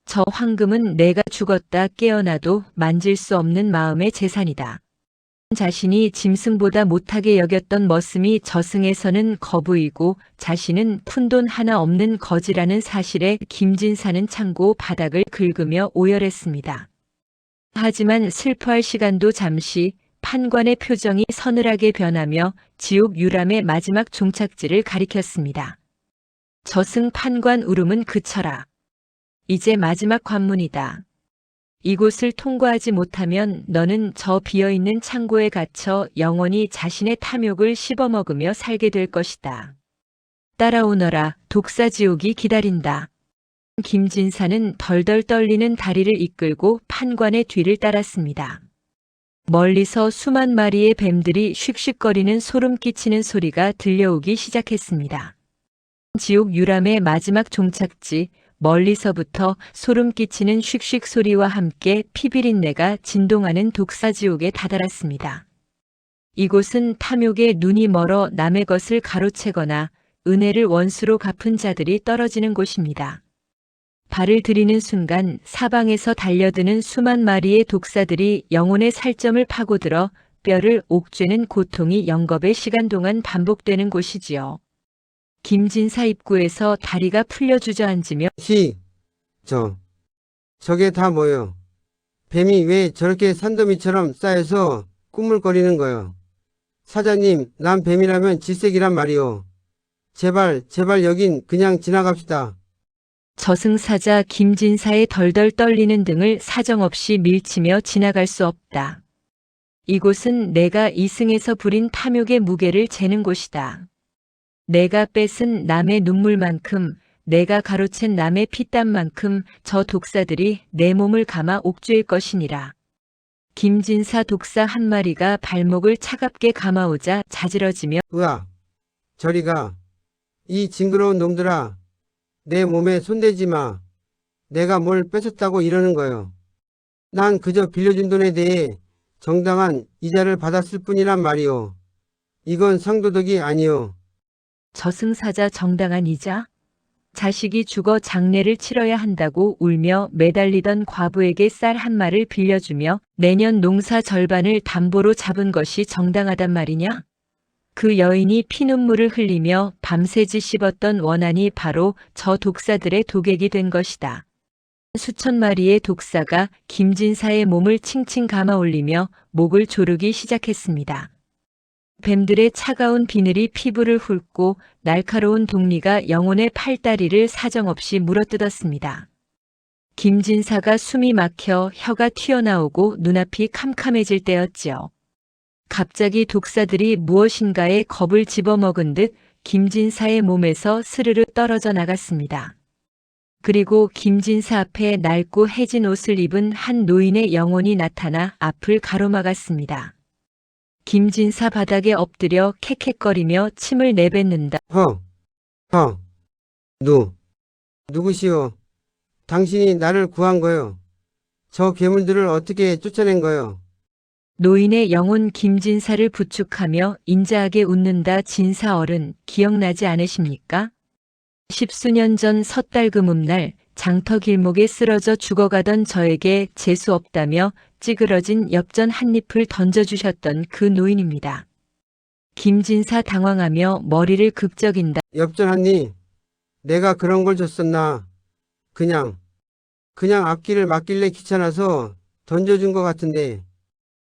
저 황금은 내가 죽었다 깨어나도 만질 수 없는 마음의 재산이다. 자신이 짐승보다 못하게 여겼던 머슴이 저승에서는 거부이고 자신은 푼돈 하나 없는 거지라는 사실에 김진사는 창고 바닥을 긁으며 오열했습니다. 하지만 슬퍼할 시간도 잠시 판관의 표정이 서늘하게 변하며 지옥 유람의 마지막 종착지를 가리켰습니다. 저승 판관 울음은 그쳐라. 이제 마지막 관문이다. 이곳을 통과하지 못하면 너는 저 비어있는 창고에 갇혀 영원히 자신의 탐욕을 씹어먹으며 살게 될 것이다. 따라오너라. 독사지옥이 기다린다. 김진사는 덜덜 떨리는 다리를 이끌고 판관의 뒤를 따랐습니다. 멀리서 수만 마리의 뱀들이 슉슉거리는 소름 끼치는 소리가 들려오기 시작했습니다. 지옥 유람의 마지막 종착지, 멀리서부터 소름 끼치는 슉슉 소리와 함께 피비린내가 진동하는 독사지옥에 다다랐습니다. 이곳은 탐욕에 눈이 멀어 남의 것을 가로채거나 은혜를 원수로 갚은 자들이 떨어지는 곳입니다. 발을 들이는 순간 사방에서 달려드는 수만 마리의 독사들이 영혼의 살점을 파고들어 뼈를 옥죄는 고통이 영겁의 시간 동안 반복되는 곳이지요. 김진사 입구에서 다리가 풀려 주저앉으며 저게 다 뭐요? 뱀이 왜 저렇게 산더미처럼 쌓여서 꾸물거리는 거요? 사자님, 난 뱀이라면 질색이란 말이요. 제발 여긴 그냥 지나갑시다. 저승사자 김진사의 덜덜 떨리는 등을 사정없이 밀치며 지나갈 수 없다. 이곳은 내가 이승에서 부린 탐욕의 무게를 재는 곳이다. 내가 뺏은 남의 눈물만큼, 내가 가로챈 남의 피땀만큼 저 독사들이 내 몸을 감아 옥죄일 것이니라. 김진사 독사 한 마리가 발목을 차갑게 감아오자 자지러지며 으아, 저리가. 이 징그러운 놈들아, 내 몸에 손대지 마. 내가 뭘 뺏었다고 이러는 거요. 난 그저 빌려준 돈에 대해 정당한 이자를 받았을 뿐이란 말이오. 이건 상도덕이 아니오. 저승사자 정당한 이자? 자식이 죽어 장례를 치러야 한다고 울며 매달리던 과부에게 쌀 한 마를 빌려주며 내년 농사 절반을 담보로 잡은 것이 정당하단 말이냐? 그 여인이 피눈물을 흘리며 밤새지 씹었던 원한이 바로 저 독사들의 독액이 된 것이다. 수천 마리의 독사가 김진사의 몸을 칭칭 감아 올리며 목을 조르기 시작했습니다. 뱀들의 차가운 비늘이 피부를 훑고 날카로운 독리가 영혼의 팔다리를 사정없이 물어뜯었습니다. 김진사가 숨이 막혀 혀가 튀어나오고 눈앞이 캄캄해질 때였지요. 갑자기 독사들이 무엇인가에 겁을 집어먹은 듯 김진사의 몸에서 스르르 떨어져 나갔습니다. 그리고 김진사 앞에 낡고 해진 옷을 입은 한 노인의 영혼이 나타나 앞을 가로막았습니다. 김진사 바닥에 엎드려 캑캑거리며 침을 내뱉는다. 누구시오? 당신이 나를 구한 거요. 저 괴물들을 어떻게 쫓아낸 거요? 노인의 영혼 김진사를 부축하며 인자하게 웃는다. 진사 어른, 기억나지 않으십니까? 십수년 전 섣달 금음날 장터 길목에 쓰러져 죽어가던 저에게 재수 없다며 찌그러진 엽전 한 잎을 던져주셨던 그 노인입니다. 김진사 당황하며 머리를 극적인다. 엽전하니 내가 그런 걸 줬었나? 그냥 앞길을 막길래 귀찮아서 던져준 것 같은데.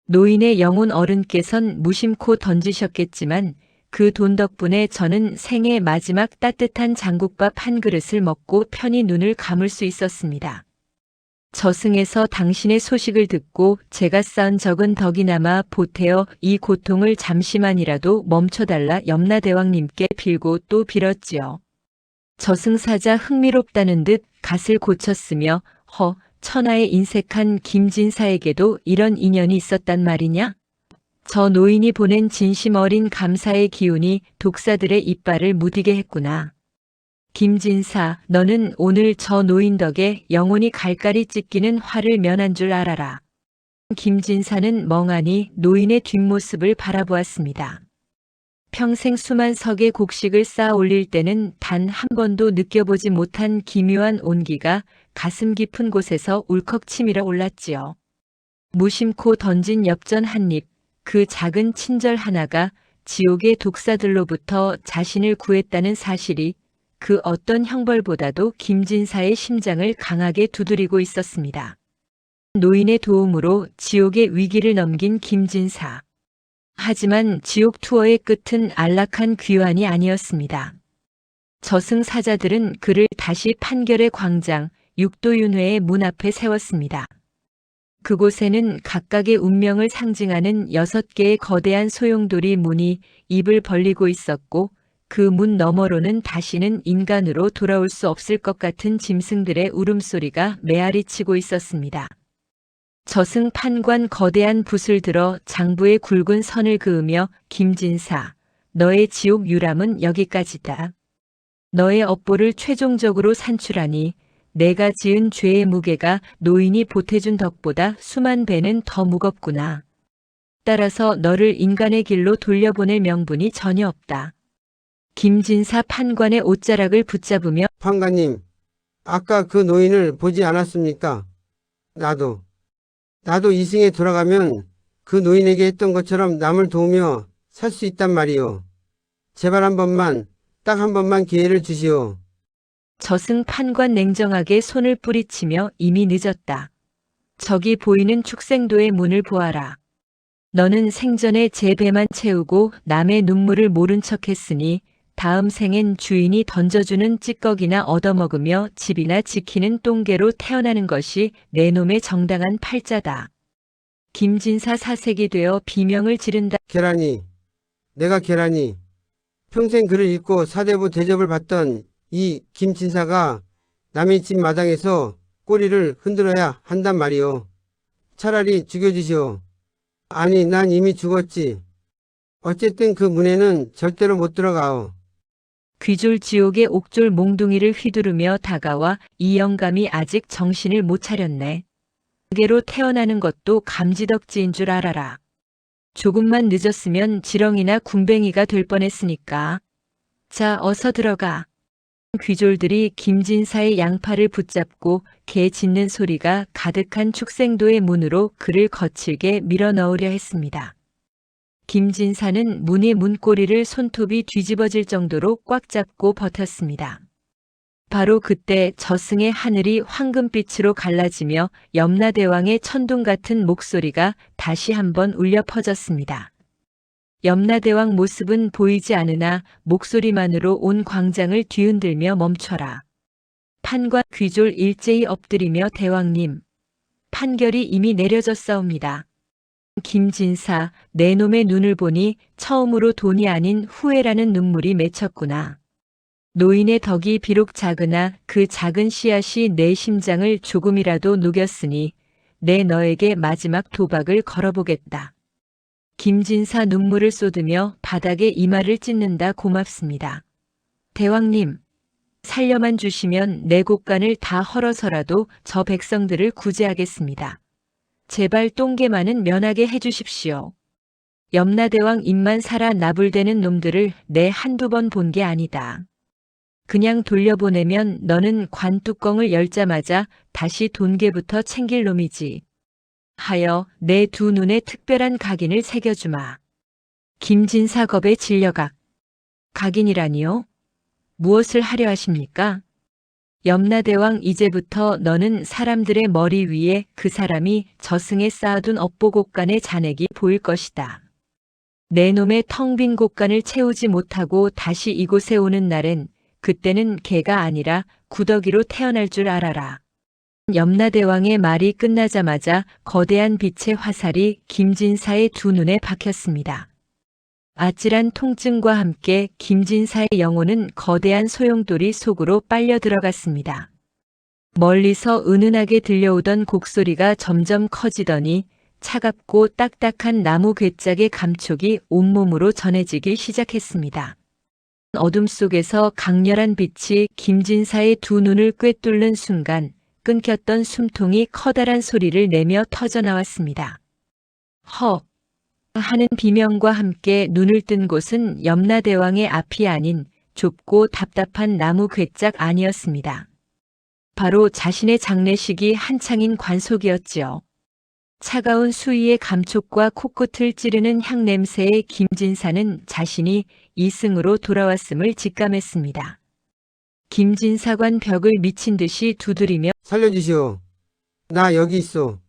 노인의 영혼 어른께선 무심코 던지셨겠지만 그 돈 덕분에 저는 생애 마지막 따뜻한 장국밥 한 그릇을 먹고 편히 눈을 감을 수 있었습니다. 저승에서 당신의 소식을 듣고 제가 쌓은 적은 덕이나마 보태어 이 고통을 잠시만이라도 멈춰달라 염라대왕님께 빌고 또 빌었지요. 저승사자 흥미롭다는 듯 갓을 고쳤으며 천하에 인색한 김진사에게도 이런 인연이 있었단 말이냐? 저 노인이 보낸 진심 어린 감사의 기운이 독사들의 이빨을 무디게 했구나. 김진사, 너는 오늘 저 노인 덕에 영혼이 갈갈이 찢기는 화를 면한 줄 알아라. 김진사는 멍하니 노인의 뒷모습을 바라보았습니다. 평생 수만 석의 곡식을 쌓아 올릴 때는 단 한 번도 느껴보지 못한 기묘한 온기가 가슴 깊은 곳에서 울컥 치밀어 올랐지요. 무심코 던진 엽전 한 입, 그 작은 친절 하나가 지옥의 독사들로부터 자신을 구했다는 사실이 그 어떤 형벌보다도 김진사의 심장을 강하게 두드리고 있었습니다. 노인의 도움으로 지옥의 위기를 넘긴 김진사. 하지만 지옥 투어의 끝은 안락한 귀환이 아니었습니다. 저승사자들은 그를 다시 판결의 광장 육도윤회의 문 앞에 세웠습니다. 그곳에는 각각의 운명을 상징하는 6개의 거대한 소용돌이 문이 입을 벌리고 있었고 그 문 너머로는 다시는 인간으로 돌아올 수 없을 것 같은 짐승들의 울음소리가 메아리치고 있었습니다. 저승 판관 거대한 붓을 들어 장부에 굵은 선을 그으며 김진사, 너의 지옥 유람은 여기까지다. 너의 업보를 최종적으로 산출하니 내가 지은 죄의 무게가 노인이 보태준 덕보다 수만 배는 더 무겁구나. 따라서 너를 인간의 길로 돌려보낼 명분이 전혀 없다. 김진사 판관의 옷자락을 붙잡으며 판관님, 아까 그 노인을 보지 않았습니까? 나도 이승에 돌아가면 그 노인에게 했던 것처럼 남을 도우며 살 수 있단 말이오. 제발 딱 한 번만 기회를 주시오. 저승 판관 냉정하게 손을 뿌리치며 이미 늦었다. 저기 보이는 축생도의 문을 보아라. 너는 생전에 제 배만 채우고 남의 눈물을 모른 척했으니 다음 생엔 주인이 던져주는 찌꺼기나 얻어먹으며 집이나 지키는 똥개로 태어나는 것이 내 놈의 정당한 팔자다. 김진사 사색이 되어 비명을 지른다. 내가 계란이 평생 글을 읽고 사대부 대접을 받던 이 김진사가 남의 집 마당에서 꼬리를 흔들어야 한단 말이오. 차라리 죽여주시오. 아니, 난 이미 죽었지. 어쨌든 그 문에는 절대로 못 들어가오. 귀졸 지옥의 옥졸 몽둥이를 휘두르며 다가와 이 영감이 아직 정신을 못 차렸네. 개로 태어나는 것도 감지덕지인 줄 알아라. 조금만 늦었으면 지렁이나 군뱅이가 될 뻔했으니까. 자, 어서 들어가. 귀졸들이 김진사의 양팔을 붙잡고 개 짖는 소리가 가득한 축생도의 문으로 그를 거칠게 밀어넣으려 했습니다. 김진사는 문의 문고리를 손톱이 뒤집어질 정도로 꽉 잡고 버텼습니다. 바로 그때 저승의 하늘이 황금빛으로 갈라지며 염라대왕의 천둥 같은 목소리가 다시 한번 울려 퍼졌습니다. 염라대왕 모습은 보이지 않으나 목소리만으로 온 광장을 뒤흔들며 멈춰라. 판관 귀졸 일제히 엎드리며 대왕님, 판결이 이미 내려졌사옵니다. 김진사, 내 놈의 눈을 보니 처음으로 돈이 아닌 후회라는 눈물이 맺혔구나. 노인의 덕이 비록 작으나 그 작은 씨앗이 내 심장을 조금이라도 녹였으니 내 너에게 마지막 도박을 걸어보겠다. 김진사 눈물을 쏟으며 바닥에 이마를 찢는다. 고맙습니다. 대왕님, 살려만 주시면 내 곳간을 다 헐어서라도 저 백성들을 구제하겠습니다. 제발 똥개만은 면하게 해주십시오. 염라대왕 입만 살아 나불대는 놈들을 내 한두 번 본 게 아니다. 그냥 돌려보내면 너는 관 뚜껑을 열자마자 다시 돈개부터 챙길 놈이지. 하여 내 두 눈에 특별한 각인을 새겨주마. 김진사 겁에 질려각. 각인이라니요? 무엇을 하려 하십니까? 염라대왕, 이제부터 너는 사람들의 머리 위에 그 사람이 저승에 쌓아둔 업보곡간의 잔액이 보일 것이다. 내 놈의 텅 빈 곡간을 채우지 못하고 다시 이곳에 오는 날엔 그때는 개가 아니라 구더기로 태어날 줄 알아라. 염라대왕의 말이 끝나자마자 거대한 빛의 화살이 김진사의 두 눈에 박혔습니다. 아찔한 통증과 함께 김진사의 영혼은 거대한 소용돌이 속으로 빨려 들어갔습니다. 멀리서 은은하게 들려오던 곡소리가 점점 커지더니 차갑고 딱딱한 나무 괴짝의 감촉이 온몸으로 전해지기 시작했습니다. 어둠 속에서 강렬한 빛이 김진사의 두 눈을 꿰뚫는 순간 끊겼던 숨통이 커다란 소리를 내며 터져나왔습니다. 헉! 하는 비명과 함께 눈을 뜬 곳은 염라대왕의 앞이 아닌 좁고 답답한 나무 괴짝 안이었습니다. 바로 자신의 장례식이 한창인 관속이었지요. 차가운 수위의 감촉과 코끝을 찌르는 향냄새에 김진사는 자신이 이승으로 돌아왔음을 직감했습니다. 김진사관 벽을 미친 듯이 두드리며 살려주시오. 나 여기 있어.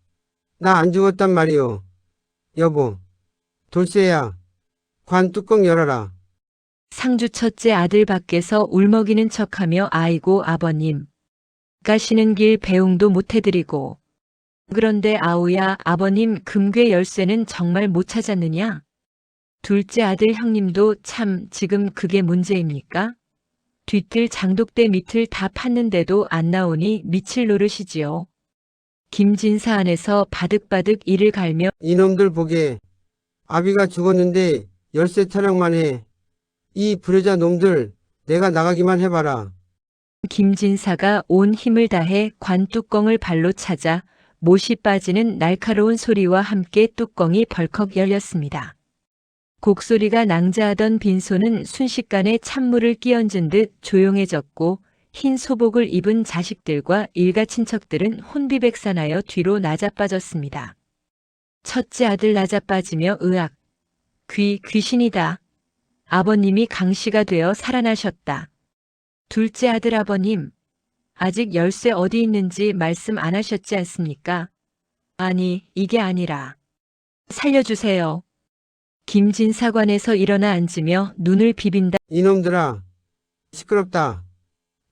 나 안 죽었단 말이오. 여보, 돌쇠야, 관 뚜껑 열어라. 상주 첫째 아들 밖에서 울먹이는 척하며 아이고 아버님, 가시는 길 배웅도 못 해드리고 그런데 아우야 아버님 금괴 열쇠는 정말 못 찾았느냐? 둘째 아들 형님도 참 지금 그게 문제입니까? 뒤뜰 장독대 밑을 다 팠는데도 안 나오니 미칠 노릇이지요. 김진사 안에서 바득바득 이를 갈며 이놈들 보게. 아비가 죽었는데 열쇠 타령만 해. 이 불효자 놈들 내가 나가기만 해봐라. 김진사가 온 힘을 다해 관 뚜껑을 발로 차자 못이 빠지는 날카로운 소리와 함께 뚜껑이 벌컥 열렸습니다. 곡소리가 낭자하던 빈소는 순식간에 찬물을 끼얹은 듯 조용해졌고 흰 소복을 입은 자식들과 일가 친척들은 혼비백산하여 뒤로 나자빠졌습니다. 첫째 아들 나자빠지며 으악, 귀신이다. 아버님이 강씨가 되어 살아나셨다. 둘째 아들 아버님, 아직 열쇠 어디 있는지 말씀 안 하셨지 않습니까? 아니, 이게 아니라. 살려주세요. 김진사관에서 일어나 앉으며 눈을 비빈다. 이놈들아, 시끄럽다.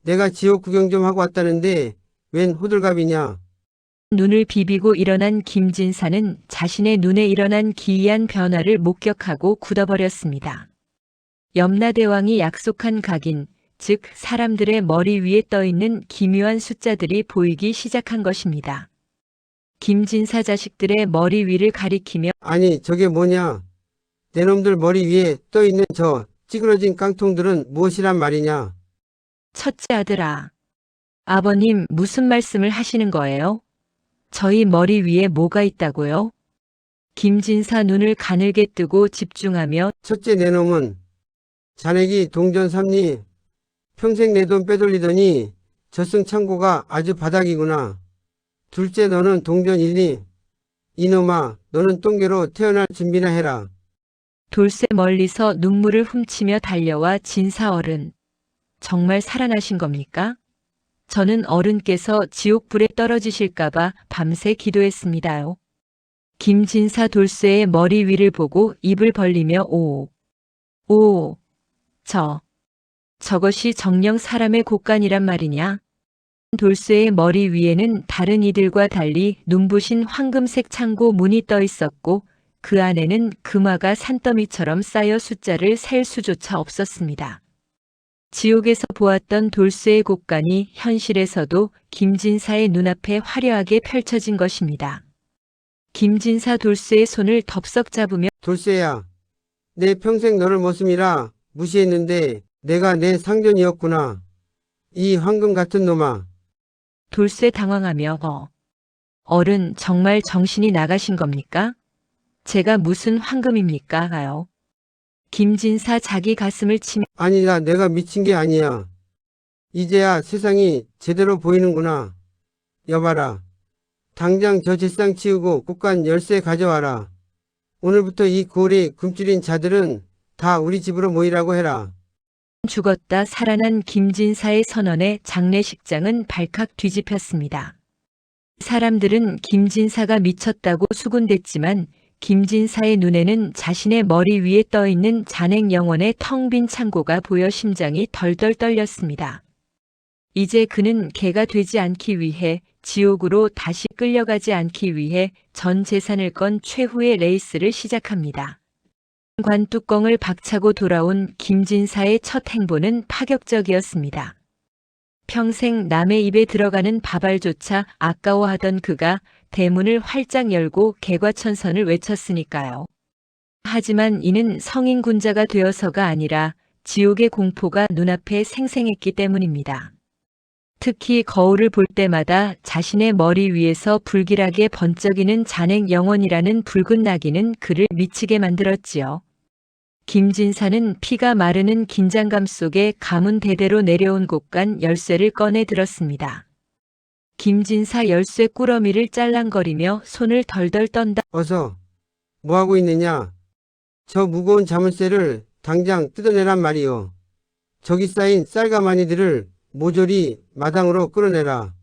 내가 지옥 구경 좀 하고 왔다는데 웬 호들갑이냐. 눈을 비비고 일어난 김진사는 자신의 눈에 일어난 기이한 변화를 목격하고 굳어버렸습니다. 염라대왕이 약속한 각인, 즉 사람들의 머리 위에 떠있는 기묘한 숫자들이 보이기 시작한 것입니다. 김진사 자식들의 머리 위를 가리키며 아니 저게 뭐냐. 내 놈들 머리 위에 떠있는 저 찌그러진 깡통들은 무엇이란 말이냐. 첫째 아들아, 아버님 무슨 말씀을 하시는 거예요? 저희 머리 위에 뭐가 있다고요? 김진사 눈을 가늘게 뜨고 집중하며 첫째 내 놈은 잔액이 동전 3리 평생 내 돈 빼돌리더니 저승 창고가 아주 바닥이구나. 둘째 너는 동전 1리 이놈아 너는 똥개로 태어날 준비나 해라. 돌쇠 멀리서 눈물을 훔치며 달려와 진사 어른. 정말 살아나신 겁니까? 저는 어른께서 지옥불에 떨어지실까봐 밤새 기도했습니다요. 김진사 돌쇠의 머리 위를 보고 입을 벌리며 오, 저것이 정녕 사람의 곡간이란 말이냐? 돌쇠의 머리 위에는 다른 이들과 달리 눈부신 황금색 창고 문이 떠 있었고 그 안에는 금화가 산더미처럼 쌓여 숫자를 셀 수조차 없었습니다. 지옥에서 보았던 돌쇠의 곡간이 현실에서도 김진사의 눈앞에 화려하게 펼쳐진 것입니다. 김진사 돌쇠의 손을 덥석 잡으며 돌쇠야, 내 평생 너를 머슴이라 무시했는데 내가 내 상전이었구나. 이 황금 같은 놈아. 돌쇠 당황하며 어른 정말 정신이 나가신 겁니까? 제가 무슨 황금입니까? 하요. 김진사 자기 가슴을 치며 아니다, 내가 미친 게 아니야. 이제야 세상이 제대로 보이는구나. 여봐라. 당장 저 제상 치우고 꽃간 열쇠 가져와라. 오늘부터 이 고을에 굶주린 자들은 다 우리 집으로 모이라고 해라. 죽었다 살아난 김진사의 선언에 장례식장은 발칵 뒤집혔습니다. 사람들은 김진사가 미쳤다고 수군댔지만 김진사의 눈에는 자신의 머리 위에 떠 있는 잔액 영혼의 텅 빈 창고가 보여 심장이 덜덜 떨렸습니다. 이제 그는 개가 되지 않기 위해 지옥으로 다시 끌려가지 않기 위해 전 재산을 건 최후의 레이스를 시작합니다. 관 뚜껑을 박차고 돌아온 김진사의 첫 행보는 파격적이었습니다. 평생 남의 입에 들어가는 밥알조차 아까워하던 그가 대문을 활짝 열고 개과천선을 외쳤으니까요. 하지만 이는 성인 군자가 되어서가 아니라 지옥의 공포가 눈앞에 생생했기 때문입니다. 특히 거울을 볼 때마다 자신의 머리 위에서 불길하게 번쩍이는 잔액 영혼이라는 붉은 낙인은 그를 미치게 만들었지요. 김진사는 피가 마르는 긴장감 속에 가문 대대로 내려온 곡간 열쇠를 꺼내 들었습니다. 김진사 열쇠 꾸러미를 짤랑거리며 손을 덜덜 떤다. 어서. 뭐하고 있느냐? 저 무거운 자물쇠를 당장 뜯어내란 말이오. 저기 쌓인 쌀가마니들을 모조리 마당으로 끌어내라.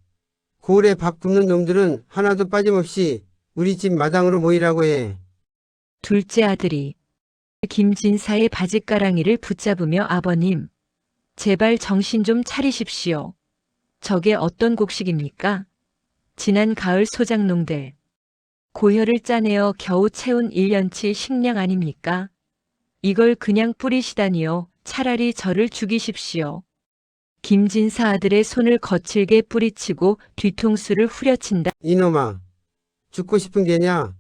고을에 밥 굶는 놈들은 하나도 빠짐없이 우리 집 마당으로 모이라고 해. 둘째 아들이 김진사의 바짓가랑이를 붙잡으며 아버님, 제발 정신 좀 차리십시오. 저게 어떤 곡식입니까? 지난 가을 소작농들. 고혈을 짜내어 겨우 채운 1년치 식량 아닙니까? 이걸 그냥 뿌리시다니요. 차라리 저를 죽이십시오. 김진사 아들의 손을 거칠게 뿌리치고 뒤통수를 후려친다. 이놈아, 죽고 싶은 게냐?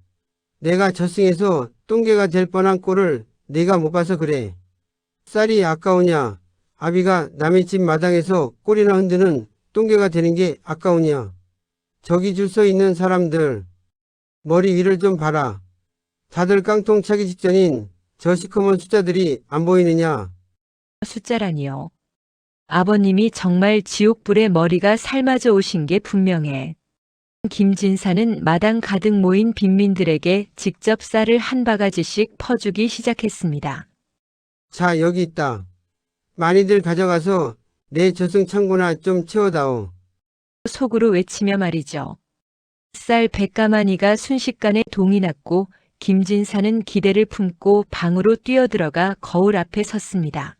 내가 저승에서 똥개가 될 뻔한 꼴을 네가 못 봐서 그래. 쌀이 아까우냐? 아비가 남의 집 마당에서 꼬리나 흔드는 똥개가 되는 게 아까우냐? 저기 줄 서 있는 사람들, 머리 위를 좀 봐라. 다들 깡통 차기 직전인 저 시커먼 숫자들이 안 보이느냐? 숫자라니요. 아버님이 정말 지옥불에 머리가 삶아져 오신 게 분명해. 김진사는 마당 가득 모인 빈민들에게 직접 쌀을 한 바가지씩 퍼주기 시작했습니다. 자, 여기 있다. 많이들 가져가서 내 저승 창고나 좀 채워다오. 속으로 외치며 말이죠. 쌀 100가마니가 순식간에 동이 났고 김진사는 기대를 품고 방으로 뛰어들어가 거울 앞에 섰습니다.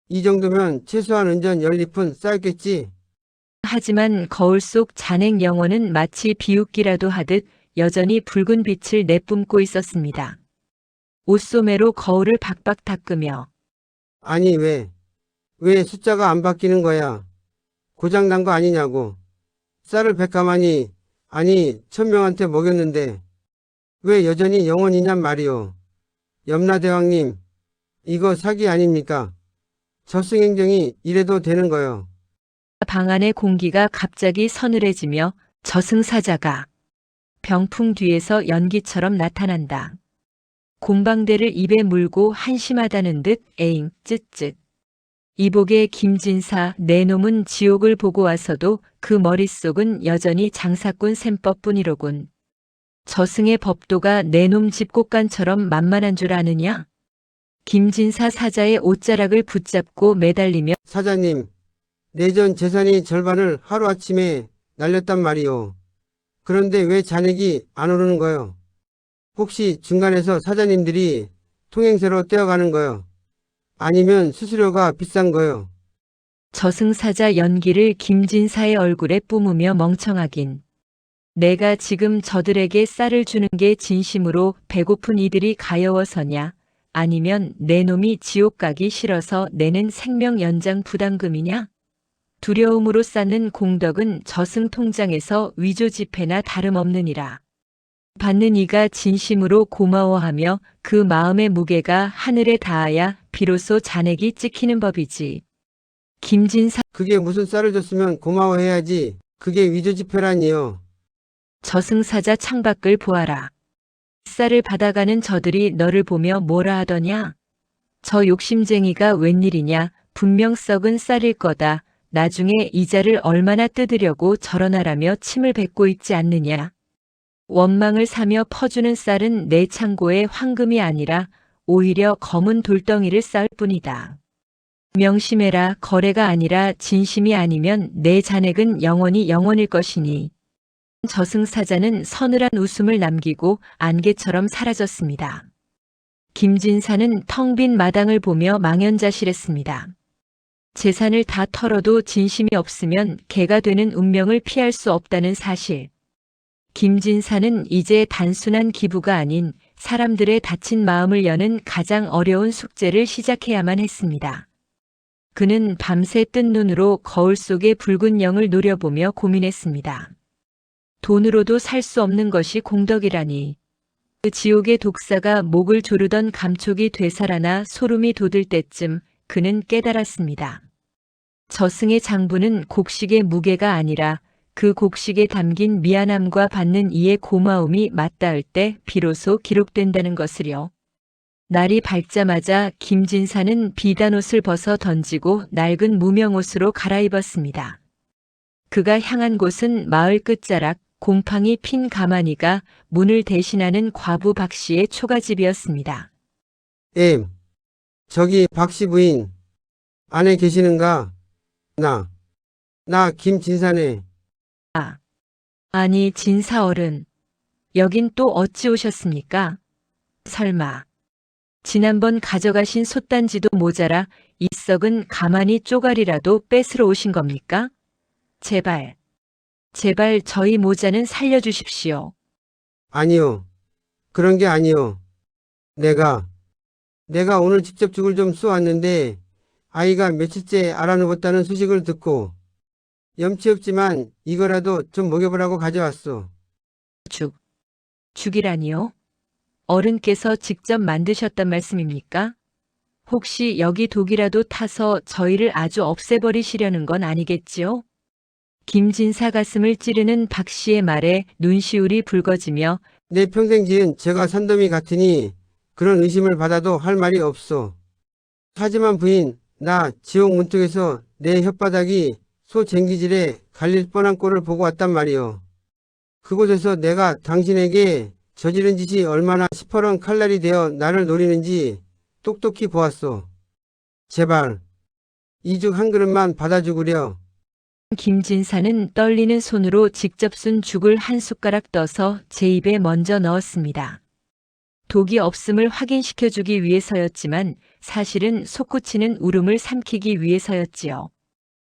이 정도면 최소한 은전 10리푼 쌀겠지? 하지만 거울 속 잔액 영혼은 마치 비웃기라도 하듯 여전히 붉은 빛을 내뿜고 있었습니다. 옷소매로 거울을 박박 닦으며 아니 왜 숫자가 안 바뀌는 거야? 고장난 거 아니냐고. 쌀을 100가마니 아니 1000명한테 먹였는데 왜 여전히 영원이냔 말이오. 염라대왕님, 이거 사기 아닙니까? 저승행정이 이래도 되는 거요. 방 안의 공기가 갑자기 서늘해지며 저승사자가 병풍 뒤에서 연기처럼 나타난다. 곰방대를 입에 물고 한심하다는 듯 에잉 쯧쯧. 이복의 김진사 내 놈은 지옥을 보고 와서도 그 머릿속은 여전히 장사꾼 셈법뿐이로군. 저승의 법도가 내 놈 집곡간처럼 만만한 줄 아느냐? 김진사 사자의 옷자락을 붙잡고 매달리며 사자님, 내전 재산의 절반을 하루아침에 날렸단 말이오. 그런데 왜 잔액이 안 오르는 거요? 혹시 중간에서 사장님들이 통행세로 떼어가는 거요? 아니면 수수료가 비싼 거요? 저승사자 연기를 김진사의 얼굴에 뿜으며 멍청하긴. 내가 지금 저들에게 쌀을 주는 게 진심으로 배고픈 이들이 가여워서냐? 아니면 내 놈이 지옥 가기 싫어서 내는 생명 연장 부담금이냐? 두려움으로 쌓는 공덕은 저승 통장에서 위조 지폐나 다름없느니라. 받는 이가 진심으로 고마워하며 그 마음의 무게가 하늘에 닿아야 비로소 잔액이 찍히는 법이지. 김진사 그게 무슨 쌀을 줬으면 고마워해야지. 그게 위조지폐라니요. 저승사자 창밖을 보아라. 쌀을 받아가는 저들이 너를 보며 뭐라 하더냐? 저 욕심쟁이가 웬일이냐? 분명 썩은 쌀일 거다. 나중에 이자를 얼마나 뜯으려고 저러나라며 침을 뱉고 있지 않느냐? 원망을 사며 퍼주는 쌀은 내 창고의 황금이 아니라 오히려 검은 돌덩이를 쌓을 뿐이다. 명심해라. 거래가 아니라 진심이 아니면 내 잔액은 영원히 영원일 것이니. 저승사자는 서늘한 웃음을 남기고 안개처럼 사라졌습니다. 김진사는 텅 빈 마당을 보며 망연자실했습니다. 재산을 다 털어도 진심이 없으면 개가 되는 운명을 피할 수 없다는 사실. 김진사는 이제 단순한 기부가 아닌 사람들의 다친 마음을 여는 가장 어려운 숙제를 시작해야만 했습니다. 그는 밤새 뜬 눈으로 거울 속의 붉은 영을 노려보며 고민했습니다. 돈으로도 살 수 없는 것이 공덕이라니. 그 지옥의 독사가 목을 조르던 감촉이 되살아나 소름이 돋을 때쯤 그는 깨달았습니다. 저승의 장부는 곡식의 무게가 아니라 그 곡식에 담긴 미안함과 받는 이의 고마움이 맞닿을 때 비로소 기록된다는 것을요. 날이 밝자마자 김진사는 비단옷을 벗어 던지고 낡은 무명옷으로 갈아입었습니다. 그가 향한 곳은 마을 끝자락 곰팡이 핀 가마니가 문을 대신하는 과부 박씨의 초가집이었습니다. 저기 박씨 부인 안에 계시는가? 나 김진사네. 아니 진사어른, 여긴 또 어찌 오셨습니까? 설마 지난번 가져가신 솥단지도 모자라 이 썩은 가마니 쪼가리라도 뺏으러 오신 겁니까? 제발 저희 모자는 살려주십시오. 아니요. 그런 게 아니요. 내가 오늘 직접 죽을 좀 쏘았는데 아이가 며칠째 알아누웠다는 소식을 듣고 염치 없지만 이거라도 좀 먹여보라고 가져왔어. 죽이라니요? 어른께서 직접 만드셨단 말씀입니까? 혹시 여기 독이라도 타서 저희를 아주 없애버리시려는 건 아니겠지요? 김진사 가슴을 찌르는 박 씨의 말에 눈시울이 붉어지며 내 평생 지은 죄가 산더미 같으니 그런 의심을 받아도 할 말이 없어. 하지만 부인, 나 지옥 문턱에서 내 혓바닥이 소 쟁기질에 갈릴 뻔한 꼴을 보고 왔단 말이오. 그곳에서 내가 당신에게 저지른 짓이 얼마나 시퍼런 칼날이 되어 나를 노리는지 똑똑히 보았소. 제발 이죽 한 그릇만 받아주구려. 김진사는 떨리는 손으로 직접 쓴 죽을 한 숟가락 떠서 제 입에 먼저 넣었습니다. 독이 없음을 확인시켜주기 위해서였지만 사실은 솟구치는 울음을 삼키기 위해서였지요.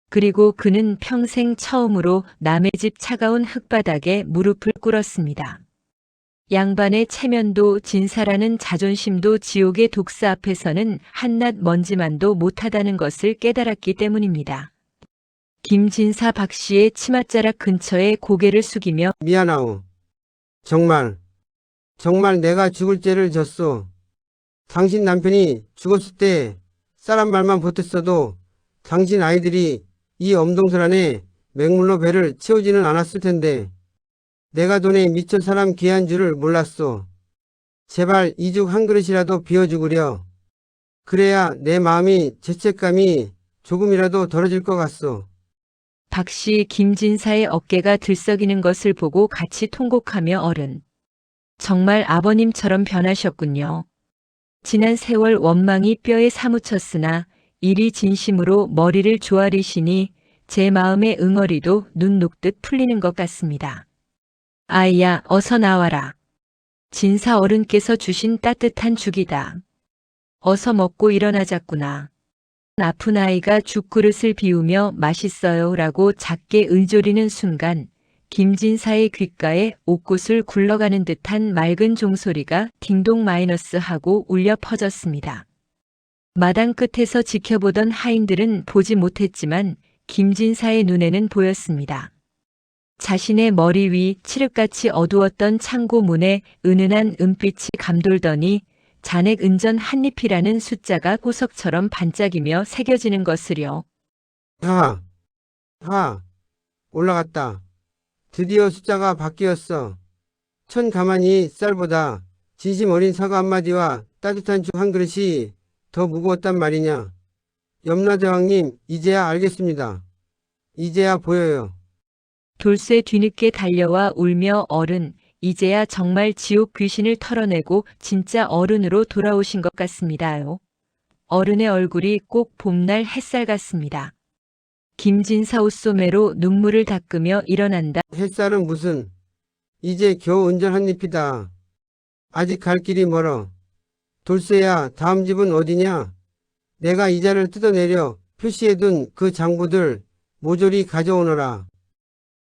그리고 그는 평생 처음으로 남의 집 차가운 흙바닥에 무릎을 꿇었습니다. 양반의 체면도 진사라는 자존심도 지옥의 독사 앞에서는 한낱 먼지만도 못하다는 것을 깨달았기 때문입니다. 김진사 박 씨의 치맛자락 근처에 고개를 숙이며 미안하오. 정말 내가 죽을 죄를 졌소. 당신 남편이 죽었을 때 쌀 한 말만 보탰어도 당신 아이들이 이 엄동설 안에 맹물로 배를 채우지는 않았을 텐데 내가 돈에 미쳐 사람 귀한 줄을 몰랐소. 제발 이죽 한 그릇이라도 비워주구려. 그래야 내 마음이 죄책감이 조금이라도 덜어질 것 같소. 박 씨 김진사의 어깨가 들썩이는 것을 보고 같이 통곡하며 어른. 정말 아버님처럼 변하셨군요. 지난 세월 원망이 뼈에 사무쳤으나 일이 진심으로 머리를 조아리시니 제 마음의 응어리도 눈 녹듯 풀리는 것 같습니다. 아이야, 어서 나와라. 진사 어른께서 주신 따뜻한 죽이다. 어서 먹고 일어나자꾸나. 아픈 아이가 죽그릇을 비우며 맛있어요 라고 작게 은조리는 순간 김진사의 귓가에 옥굿을 굴러가는 듯한 맑은 종소리가 딩동 마이너스 하고 울려 퍼졌습니다. 마당 끝에서 지켜보던 하인들은 보지 못했지만 김진사의 눈에는 보였습니다. 자신의 머리 위 칠흑같이 어두웠던 창고 문에 은은한 은빛이 감돌더니 잔액 은전 한잎이라는 숫자가 보석처럼 반짝이며 새겨지는 것을요. 올라갔다. 드디어 숫자가 바뀌었어. 천 가마니 쌀보다 진심 어린 사과 한마디와 따뜻한 죽 한 그릇이 더 무거웠단 말이냐. 염라대왕님, 이제야 알겠습니다. 이제야 보여요. 돌쇠 뒤늦게 달려와 울며 어른, 이제야 정말 지옥 귀신을 털어내고 진짜 어른으로 돌아오신 것 같습니다요. 어른의 얼굴이 꼭 봄날 햇살 같습니다. 김진사 옷소매로 눈물을 닦으며 일어난다. 햇살은 무슨. 이제 겨우 은전 한 잎이다. 아직 갈 길이 멀어. 돌쇠야, 다음 집은 어디냐? 내가 이자를 뜯어내려 표시해둔 그 장부들 모조리 가져오너라.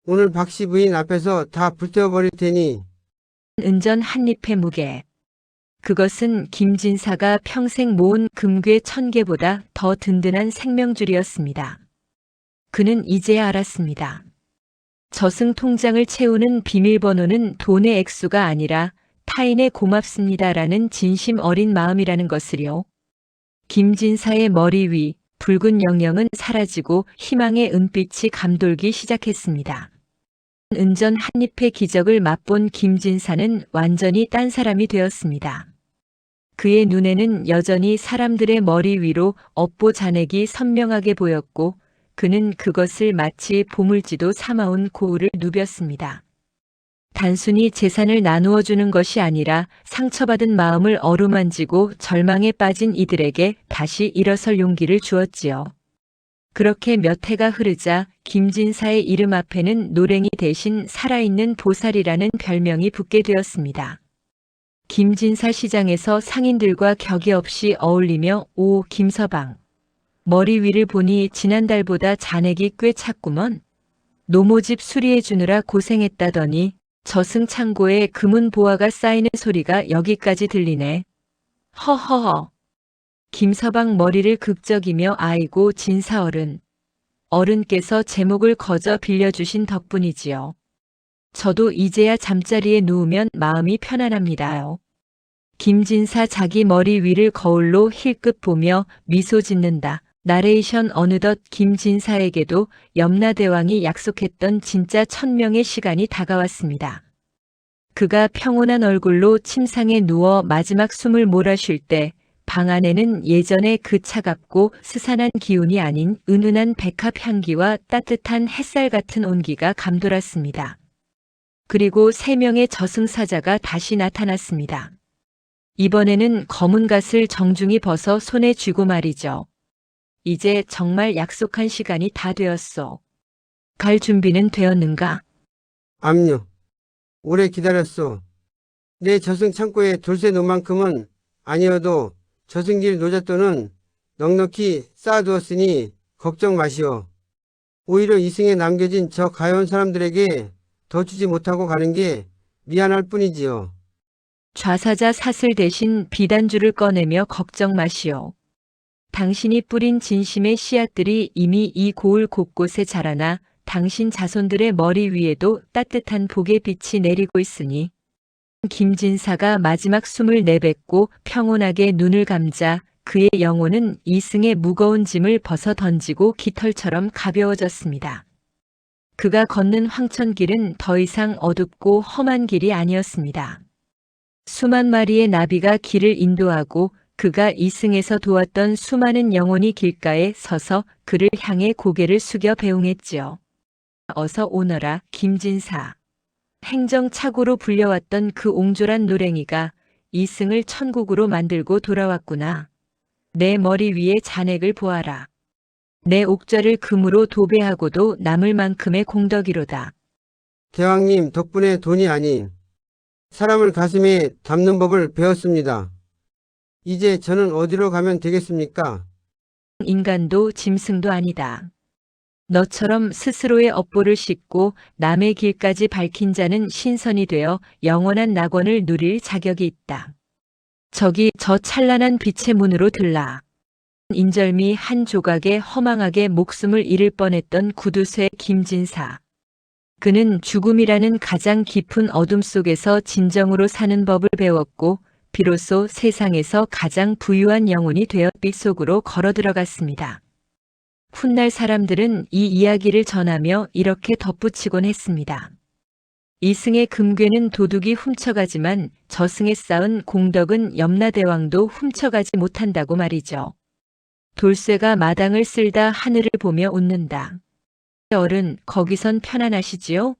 오늘 박씨 부인 앞에서 다 불태워버릴 테니. 은전 한 잎의 무게. 그것은 김진사가 평생 모은 금괴 1000개보다 더 든든한 생명줄이었습니다. 그는 이제야 알았습니다. 저승 통장을 채우는 비밀번호는 돈의 액수가 아니라 타인의 고맙습니다라는 진심 어린 마음이라는 것을요. 김진사의 머리 위 붉은 영영은 사라지고 희망의 은빛이 감돌기 시작했습니다. 은전 한 잎의 기적을 맛본 김진사는 완전히 딴 사람이 되었습니다. 그의 눈에는 여전히 사람들의 머리 위로 업보 잔액이 선명하게 보였고 그는 그것을 마치 보물지도 삼아온 고울을 누볐습니다. 단순히 재산을 나누어 주는 것이 아니라 상처받은 마음을 어루만지고 절망에 빠진 이들에게 다시 일어설 용기를 주었지요. 그렇게 몇 해가 흐르자 김진사의 이름 앞에는 노랭이 대신 살아있는 보살이라는 별명이 붙게 되었습니다. 김진사 시장에서 상인들과 격이 없이 어울리며 오 김서방. 머리 위를 보니 지난달보다 잔액이 꽤 찼구먼. 노모집 수리해 주느라 고생했다더니 저승 창고에 금은 보화가 쌓이는 소리가 여기까지 들리네. 허허허. 김서방 머리를 극적이며 아이고 진사어른. 어른께서 제목을 거저 빌려주신 덕분이지요. 저도 이제야 잠자리에 누우면 마음이 편안합니다요. 김진사 자기 머리 위를 거울로 힐끗 보며 미소 짓는다. 나레이션 어느덧 김진사에게도 염라대왕이 약속했던 진짜 1000명의 시간이 다가왔습니다. 그가 평온한 얼굴로 침상에 누워 마지막 숨을 몰아쉴 때 방 안에는 예전의 그 차갑고 스산한 기운이 아닌 은은한 백합 향기와 따뜻한 햇살 같은 온기가 감돌았습니다. 그리고 3명의 저승사자가 다시 나타났습니다. 이번에는 검은 갓을 정중히 벗어 손에 쥐고 말이죠. 이제 정말 약속한 시간이 다 되었소. 갈 준비는 되었는가? 압류. 오래 기다렸소. 내 저승 창고에 돌쇠 노만큼은 아니어도 저승길 노잣돈은 넉넉히 쌓아두었으니 걱정 마시오. 오히려 이승에 남겨진 저 가여운 사람들에게 더 주지 못하고 가는 게 미안할 뿐이지요. 좌사자 사슬 대신 비단줄을 꺼내며 걱정 마시오. 당신이 뿌린 진심의 씨앗들이 이미 이 고을 곳곳에 자라나 당신 자손들의 머리 위에도 따뜻한 복의 빛이 내리고 있으니 김진사가 마지막 숨을 내뱉고 평온하게 눈을 감자 그의 영혼은 이승의 무거운 짐을 벗어 던지고 깃털처럼 가벼워졌습니다. 그가 걷는 황천길은 더 이상 어둡고 험한 길이 아니었습니다. 수만 마리의 나비가 길을 인도하고 그가 이승에서 도왔던 수많은 영혼이 길가에 서서 그를 향해 고개를 숙여 배웅했지요. 어서 오너라 김진사. 행정착오로 불려왔던 그 옹졸한 노랭이가 이승을 천국으로 만들고 돌아왔구나. 내 머리 위에 잔액을 보아라. 내 옥좌를 금으로 도배하고도 남을 만큼의 공덕이로다. 대왕님 덕분에 돈이 아닌 사람을 가슴에 담는 법을 배웠습니다. 이제 저는 어디로 가면 되겠습니까? 인간도 짐승도 아니다. 너처럼 스스로의 업보를 씻고 남의 길까지 밝힌 자는 신선이 되어 영원한 낙원을 누릴 자격이 있다. 저기 저 찬란한 빛의 문으로 들라. 인절미 한 조각에 허망하게 목숨을 잃을 뻔했던 구두쇠 김진사. 그는 죽음이라는 가장 깊은 어둠 속에서 진정으로 사는 법을 배웠고 비로소 세상에서 가장 부유한 영혼이 되어 빛 속으로 걸어 들어갔습니다. 훗날 사람들은 이 이야기를 전하며 이렇게 덧붙이곤 했습니다. 이승의 금괴는 도둑이 훔쳐가지만 저승에 쌓은 공덕은 염라대왕도 훔쳐가지 못한다고 말이죠. 돌쇠가 마당을 쓸다 하늘을 보며 웃는다. 어른, 거기선 편안하시지요?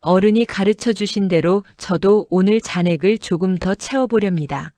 어른이 가르쳐 주신 대로 저도 오늘 잔액을 조금 더 채워보렵니다.